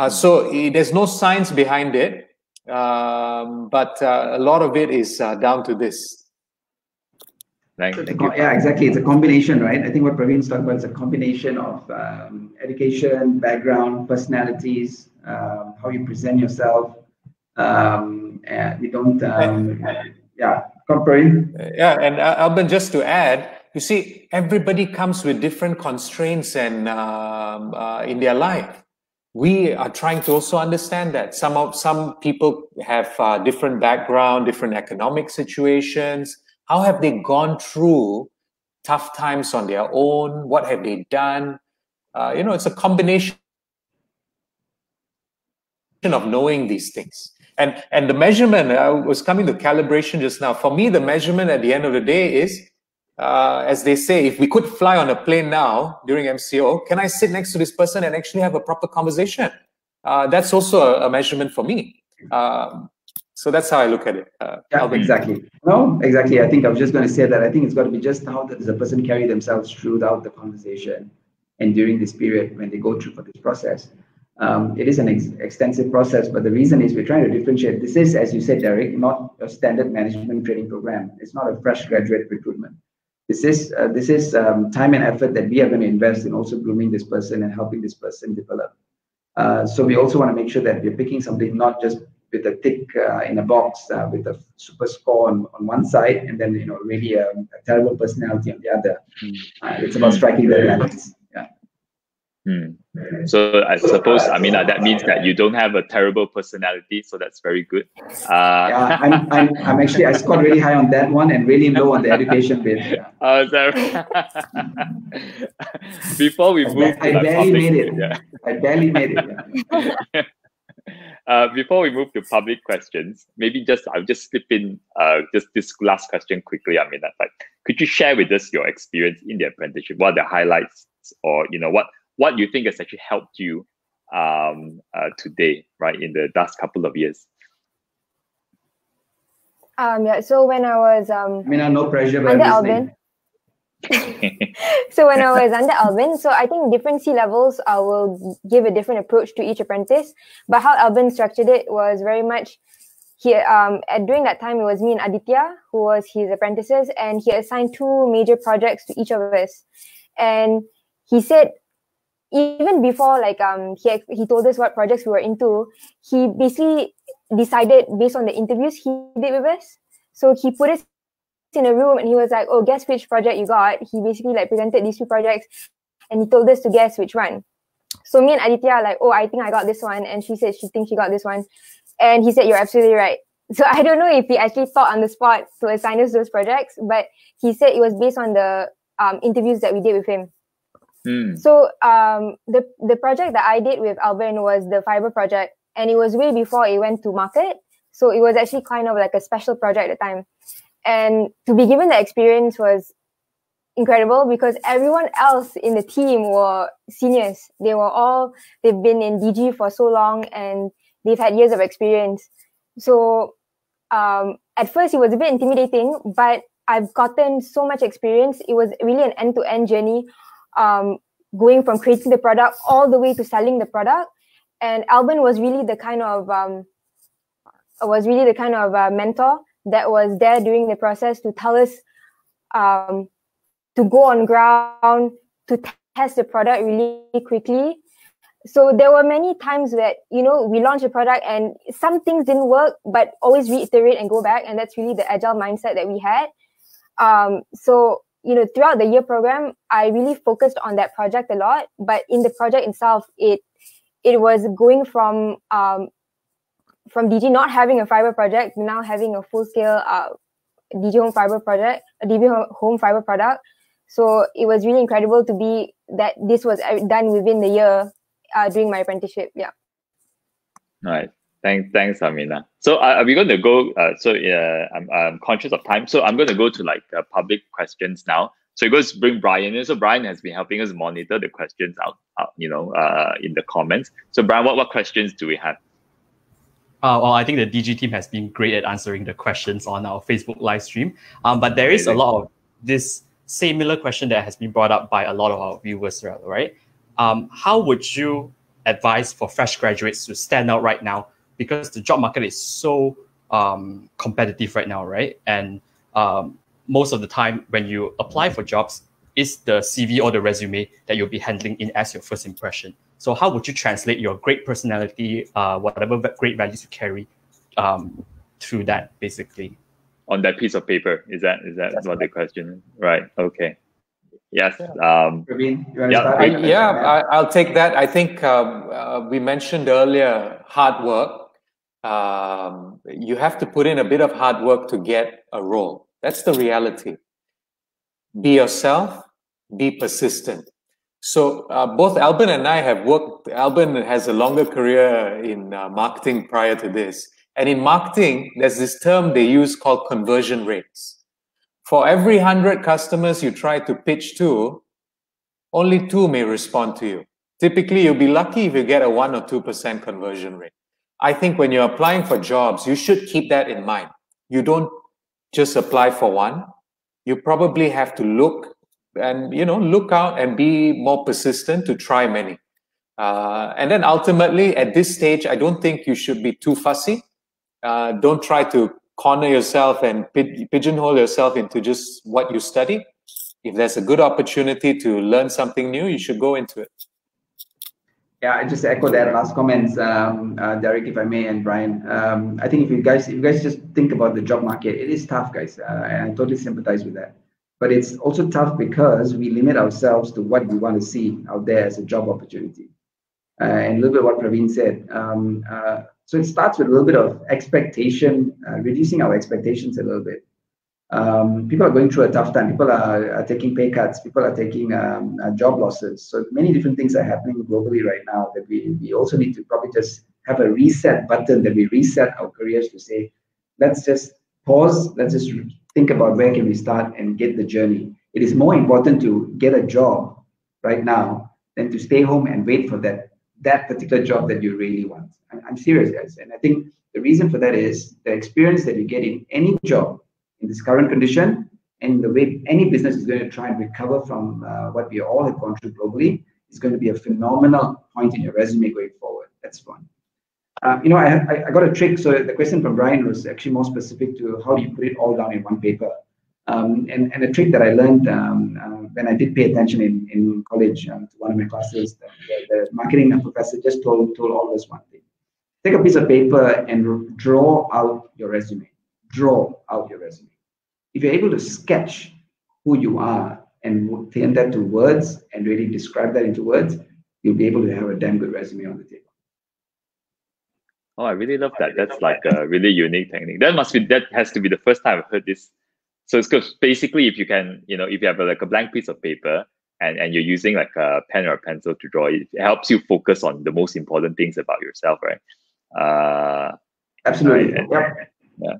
So there's no science behind it, but a lot of it is down to this. Thank you. Yeah, exactly. It's a combination, right? I think what Praveen's talking about is a combination of education, background, personalities, how you present yourself. And we don't, yeah, Praveen. Yeah, and Albern, just to add, you see, everybody comes with different constraints and in their life. We are trying to also understand that some people have different background, different economic situations. How have they gone through tough times on their own? What have they done? It's a combination of knowing these things. And the measurement, I was coming to calibration just now. For me, the measurement at the end of the day is, as they say, if we could fly on a plane now during MCO, can I sit next to this person and actually have a proper conversation? That's also a measurement for me. So that's how I look at it. Yeah, exactly. No, exactly. I think I was just going to say that. I think it's got to be just how does a person carry themselves throughout the conversation and during this period when they go through for this process. It is an extensive process, but the reason is we're trying to differentiate. This is, as you said, Derek, not a standard management training program. It's not a fresh graduate recruitment. This is time and effort that we are going to invest in also grooming this person and helping this person develop. So we also want to make sure that we're picking something not just with a tick in a box with a super score on one side and then really a terrible personality on the other. It's about striking the balance. Yeah. So I suppose, Amina, that means that you don't have a terrible personality, so that's very good. Yeah, I'm actually, I scored really high on that one and really low on the education bit. Yeah. Before we move, I barely made it. Yeah. I barely made it. Yeah. Before we move to public questions, maybe I'll just slip in just this last question quickly. Amina, could you share with us your experience in the apprenticeship? What are the highlights, or what you think has actually helped you today, right, in the last couple of years? Yeah. So when I was no pressure, but under Albern. So when I was under Albern, so I think different C levels will give a different approach to each apprentice. But how Albern structured it was very much during that time it was me and Aditya who was his apprentices, and he assigned 2 major projects to each of us. And he said, even before he told us what projects we were into, he basically decided based on the interviews he did with us. So he put us in a room and he was like, oh, guess which project you got. He basically presented these 2 projects and he told us to guess which one. So me and Aditya are like, oh, I think I got this one, and she said she thinks she got this one, and he said, you're absolutely right. So I don't know if he actually thought on the spot to assign us those projects, but he said it was based on the interviews that we did with him. So the project that I did with Albern was the fiber project, and it was way before it went to market. So it was actually kind of like a special project at the time. And to be given the experience was incredible because everyone else in the team were seniors. They've been in Digi for so long and they've had years of experience. So at first it was a bit intimidating, but I've gotten so much experience. It was really an end-to-end journey, going from creating the product all the way to selling the product. And Albern was really the kind of mentor that was there during the process to tell us to go on ground, to test the product really quickly. so there were many times that, we launched a product and some things didn't work, but always reiterate and go back. And that's really the agile mindset that we had. So, throughout the year program, I really focused on that project a lot. But in the project itself, it was going from Digi not having a fiber project to now having a full-scale Digi Home Fiber project, a Digi Home Fiber product. So it was really incredible to be that this was done within the year during my apprenticeship. Yeah. Right. Thanks, Amina. So are we going to go? I'm conscious of time, so I'm going to go to public questions now. So it goes bring Brian in. So Brian has been helping us monitor the questions out in the comments. So Brian, what questions do we have? Well, I think the DG team has been great at answering the questions on our Facebook live stream. But there is a lot of this similar question that has been brought up by a lot of our viewers, right? How would you advise for fresh graduates to stand out right now? Because the job market is so competitive right now, right? And most of the time when you apply for jobs, it's the CV or the resume that you'll be handling in as your first impression. So how would you translate your great personality, whatever great values you carry through that, basically? On that piece of paper, is that what the question is? Right, okay. Yes. Praveen, you want to start? I'll take that. I think we mentioned earlier hard work. You have to put in a bit of hard work to get a role. That's the reality. Be yourself, be persistent. So both Albern and I have worked. Albern has a longer career in marketing prior to this. And in marketing, there's this term they use called conversion rates. For every 100 customers you try to pitch to, only 2 may respond to you. Typically, you'll be lucky if you get a 1 or 2% conversion rate. I think when you're applying for jobs, you should keep that in mind. You don't just apply for one. You probably have to look out and be more persistent to try many. And then ultimately, at this stage, I don't think you should be too fussy. Don't try to corner yourself and pigeonhole yourself into just what you study. If there's a good opportunity to learn something new, you should go into it. Yeah, I just echo that last comments, Derek, if I may, and Brian. I think if you guys just think about the job market, it is tough, guys, and I totally sympathize with that. But it's also tough because we limit ourselves to what we want to see out there as a job opportunity. And a little bit what Praveen said. So it starts with a little bit of expectation, reducing our expectations a little bit. People are going through a tough time. People are taking pay cuts. People are taking job losses. So many different things are happening globally right now that we also need to probably just have a reset button, that we reset our careers to say, let's just pause. Let's just think about where can we start and get the journey. It is more important to get a job right now than to stay home and wait for that particular job that you really want. I'm serious, guys. And I think the reason for that is the experience that you get in any job in this current condition and the way any business is going to try and recover from what we all have gone through globally is going to be a phenomenal point in your resume going forward. That's one. I got a trick. So the question from Brian was actually more specific to how do you put it all down in one paper. And a trick that I learned when I did pay attention in college to one of my classes, the marketing professor just told all of us one thing. Take a piece of paper and draw out your resume. Draw out your resume. If you're able to sketch who you are and turn that to words and really describe that into words, you'll be able to have a damn good resume on the table. Oh, I really love that. That's like a really unique technique. That has to be the first time I've heard this. So it's because basically if you can, if you have a blank piece of paper and you're using like a pen or a pencil to draw, it helps you focus on the most important things about yourself, right? Absolutely. Yeah.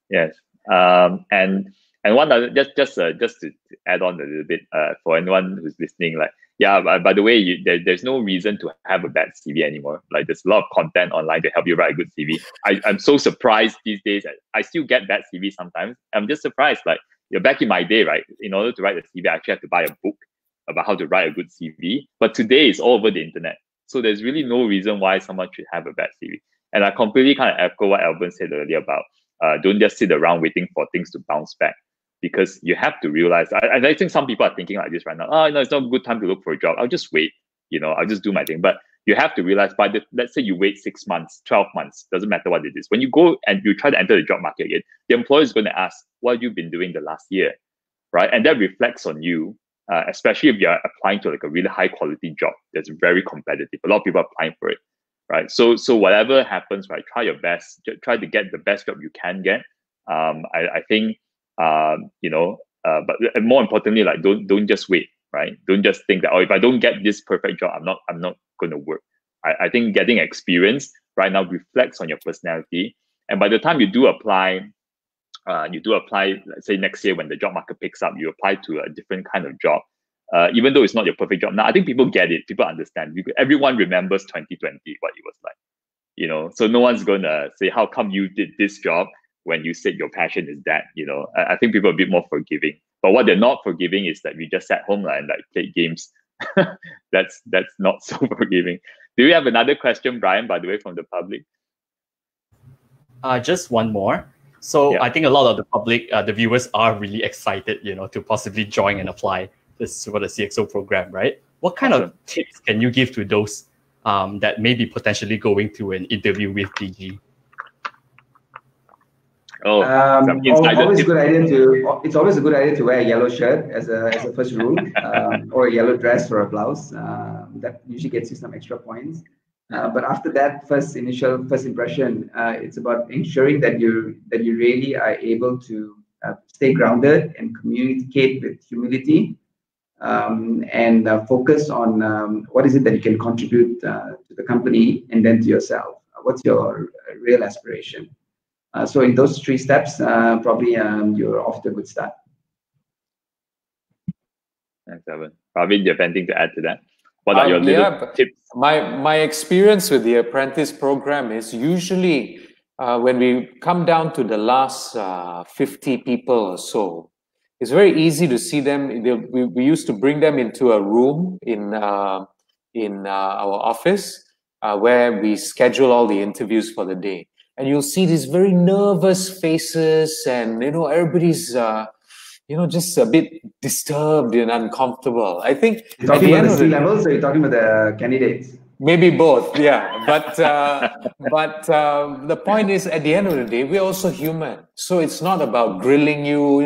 Yes. And one other, just to add on a little bit, for anyone who's listening, by the way, there's no reason to have a bad CV anymore. Like there's a lot of content online to help you write a good CV. I'm so surprised these days. I still get bad CV sometimes. I'm just surprised. Like back in my day, right? In order to write a CV, I actually have to buy a book about how to write a good CV. But today it's all over the internet. So there's really no reason why someone should have a bad CV. And I completely kind of echo what Albern said earlier about don't just sit around waiting for things to bounce back. Because you have to realize, I think some people are thinking like this right now. Oh, no, it's not a good time to look for a job. I'll just wait. I'll just do my thing. But you have to realize let's say you wait 6 months, 12 months, doesn't matter what it is. When you go and you try to enter the job market again, the employer is going to ask, what have you been doing the last year, right? And that reflects on you, especially if you're applying to like a really high quality job that's very competitive. A lot of people are applying for it, right? So whatever happens, right, try your best, try to get the best job you can get. I think, but more importantly, like don't just wait, right? Don't just think that, if I don't get this perfect job, I'm not going to work. I think getting experience right now reflects on your personality. And by the time you do apply, let's say next year when the job market picks up, you apply to a different kind of job. Even though it's not your perfect job. Now, I think people get it. People understand. Everyone remembers 2020, what it was like, so no one's going to say, how come you did this job when you said your passion is that, I think people are a bit more forgiving. But what they're not forgiving is that we just sat home and like played games. That's not so forgiving. Do you have another question, Brian, by the way, from the public? Just one more. So yeah. I think a lot of the public, the viewers are really excited, to possibly join and apply this for the CXO program, right? What kind of tips can you give to those that may be potentially going to an interview with Digi? Always a good idea it's always a good idea to wear a yellow shirt as a first rule, or a yellow dress or a blouse. That usually gets you some extra points. But after that first impression, it's about ensuring that you really are able to stay grounded and communicate with humility, and focus on what is it that you can contribute to the company and then to yourself. What's your real aspiration? So in those 3 steps, probably you're off to a good start. Thanks, Albern. Praveen, do you have anything to add to that? What are your little tips? My experience with the apprentice program is usually when we come down to the last 50 people or so, it's very easy to see them. We used to bring them into a room in our office where we schedule all the interviews for the day. And you'll see these very nervous faces, and everybody's just a bit disturbed and uncomfortable. I think you're talking about the C-levels, or you're talking about the candidates? Maybe both, yeah. But the point is, at the end of the day, we're also human. So it's not about grilling you.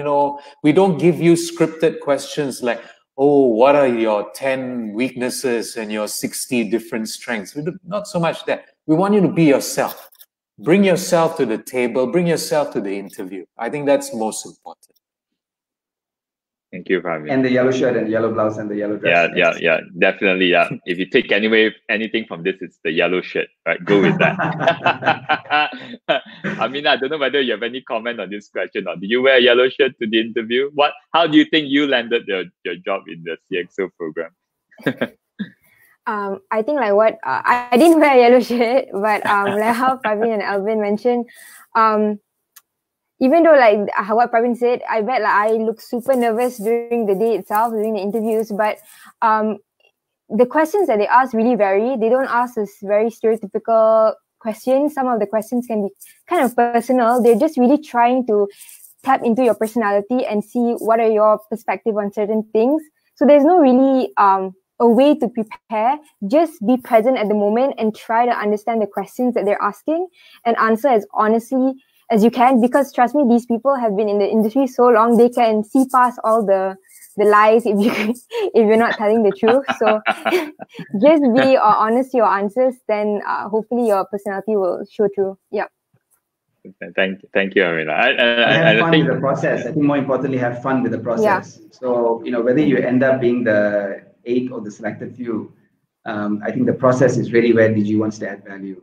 We don't give you scripted questions like, oh, what are your 10 weaknesses and your 60 different strengths? Not so much that. We want you to be yourself. Bring yourself to the table, bring yourself to the interview. I think that's most important. Thank you, Praveen. And the yellow shirt and the yellow blouse and the yellow dress. Yeah, definitely. Yeah. If you take anything from this, it's the yellow shirt, right? Go with that. I mean, I don't know whether you have any comment on this question, or did you wear a yellow shirt to the interview? How do you think you landed your job in the CXO program? I think like what I didn't wear a yellow shirt, but like how Praveen and Albern mentioned, even though like what Praveen said, I bet like I look super nervous during the day itself, during the interviews. But the questions that they ask really vary. They don't ask us very stereotypical questions. Some of the questions can be kind of personal. They're just really trying to tap into your personality and see what are your perspective on certain things. So there's no really a way to prepare. Just be present at the moment and try to understand the questions that they're asking and answer as honestly as you can, because trust me, these people have been in the industry so long, they can see past all the lies if you're not telling the truth. So just be honest to your answers, then hopefully your personality will show through. Yeah. Thank you, Amina. Have fun with the process. I think more importantly, have fun with the process. Yeah. So whether you end up being the 8 or the selected few, I think the process is really where Digi wants to add value.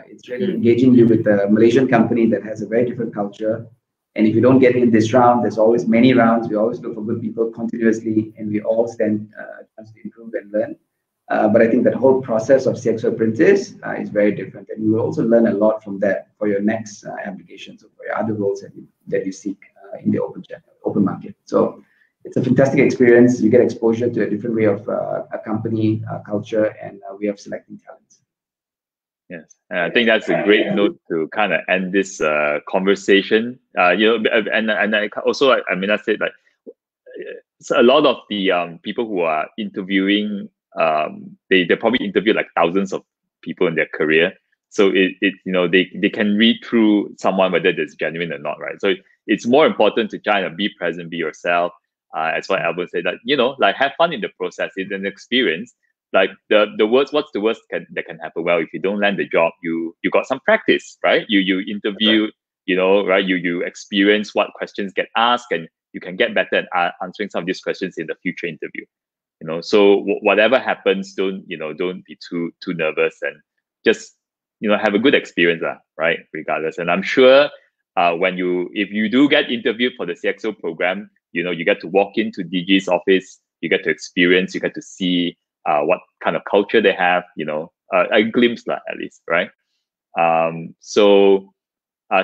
It's really engaging you with a Malaysian company that has a very different culture. And if you don't get in this round, there's always many rounds. We always look for good people continuously, and we all stand a chance to improve and learn. But I think that whole process of CXO Apprentice is very different. And you will also learn a lot from that for your next applications or for your other roles that you seek in the open market. So it's a fantastic experience. You get exposure to a different way of a company culture, and way of selecting talents. Yes, and I think that's a great note to kind of end this conversation. And I also, I said, like, so a lot of the people who are interviewing they probably interview like thousands of people in their career. So they can read through someone whether it's genuine or not, right? So it's more important to try and be present, be yourself. As what Albern said, that like have fun in the process. It's an experience. Like the worst, what's the worst that can happen? Well, if you don't land the job, you got some practice, right? You interview, right? You experience what questions get asked, and you can get better at answering some of these questions in the future interview. So whatever happens, don't be too nervous, and just have a good experience, right? Regardless. And I'm sure if you do get interviewed for the CXO program, you get to walk into Digi's office, you get to experience, you get to see what kind of culture they have, a glimpse at least, right? So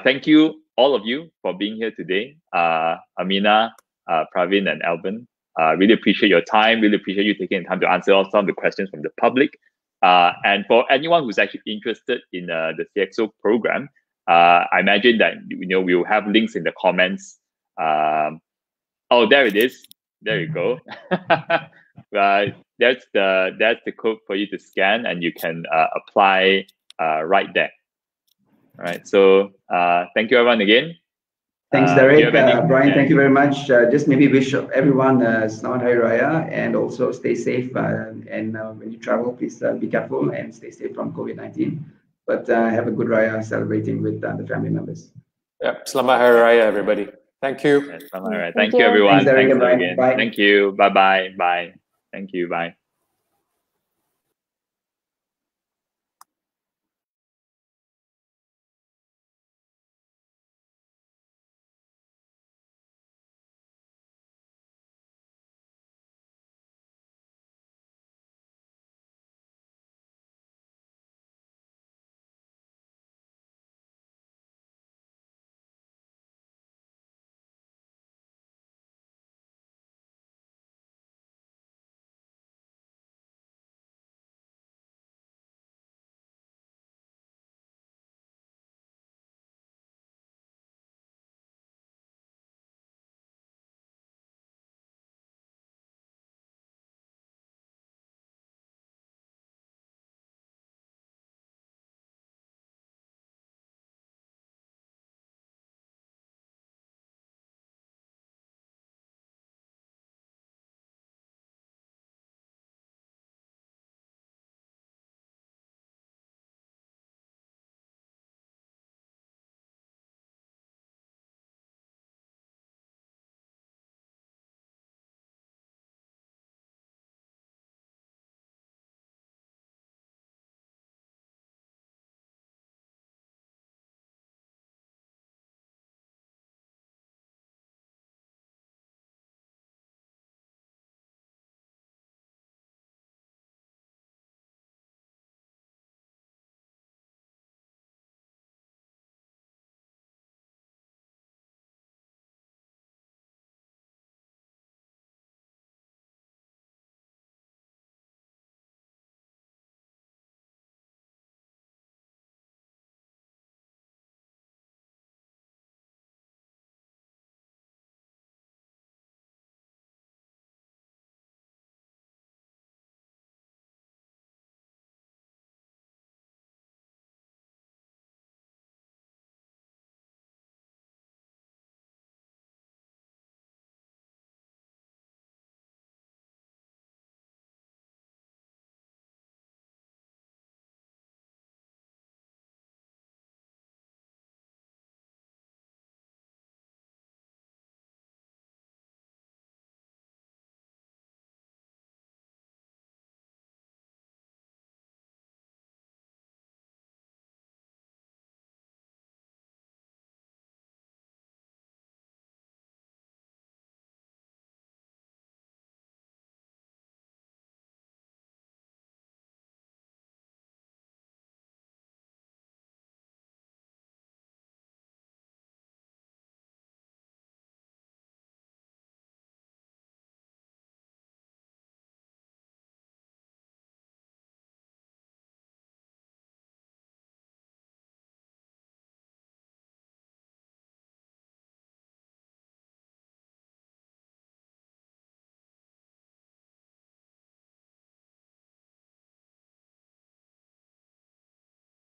thank you, all of you, for being here today. Amina, Praveen, and Albern. Really appreciate your time. Really appreciate you taking the time to answer some of the questions from the public. And for anyone who's actually interested in the CXO program, I imagine that we will have links in the comments. Oh, there it is. There you go. That's the code for you to scan, and you can apply right there. All right. So thank you, everyone, again. Thanks, Derek. Brian, thank you very much. Just maybe wish everyone Selamat Hari Raya, and also stay safe. And when you travel, please be careful and stay safe from COVID-19. But have a good Raya celebrating with the family members. Yep. Selamat Hari Raya, everybody. Thank you. Selamat Hari Raya. Thank you, everyone. Thanks, Derek. Thanks again. Bye. Thank you. Bye-bye. Bye. Thank you. Bye.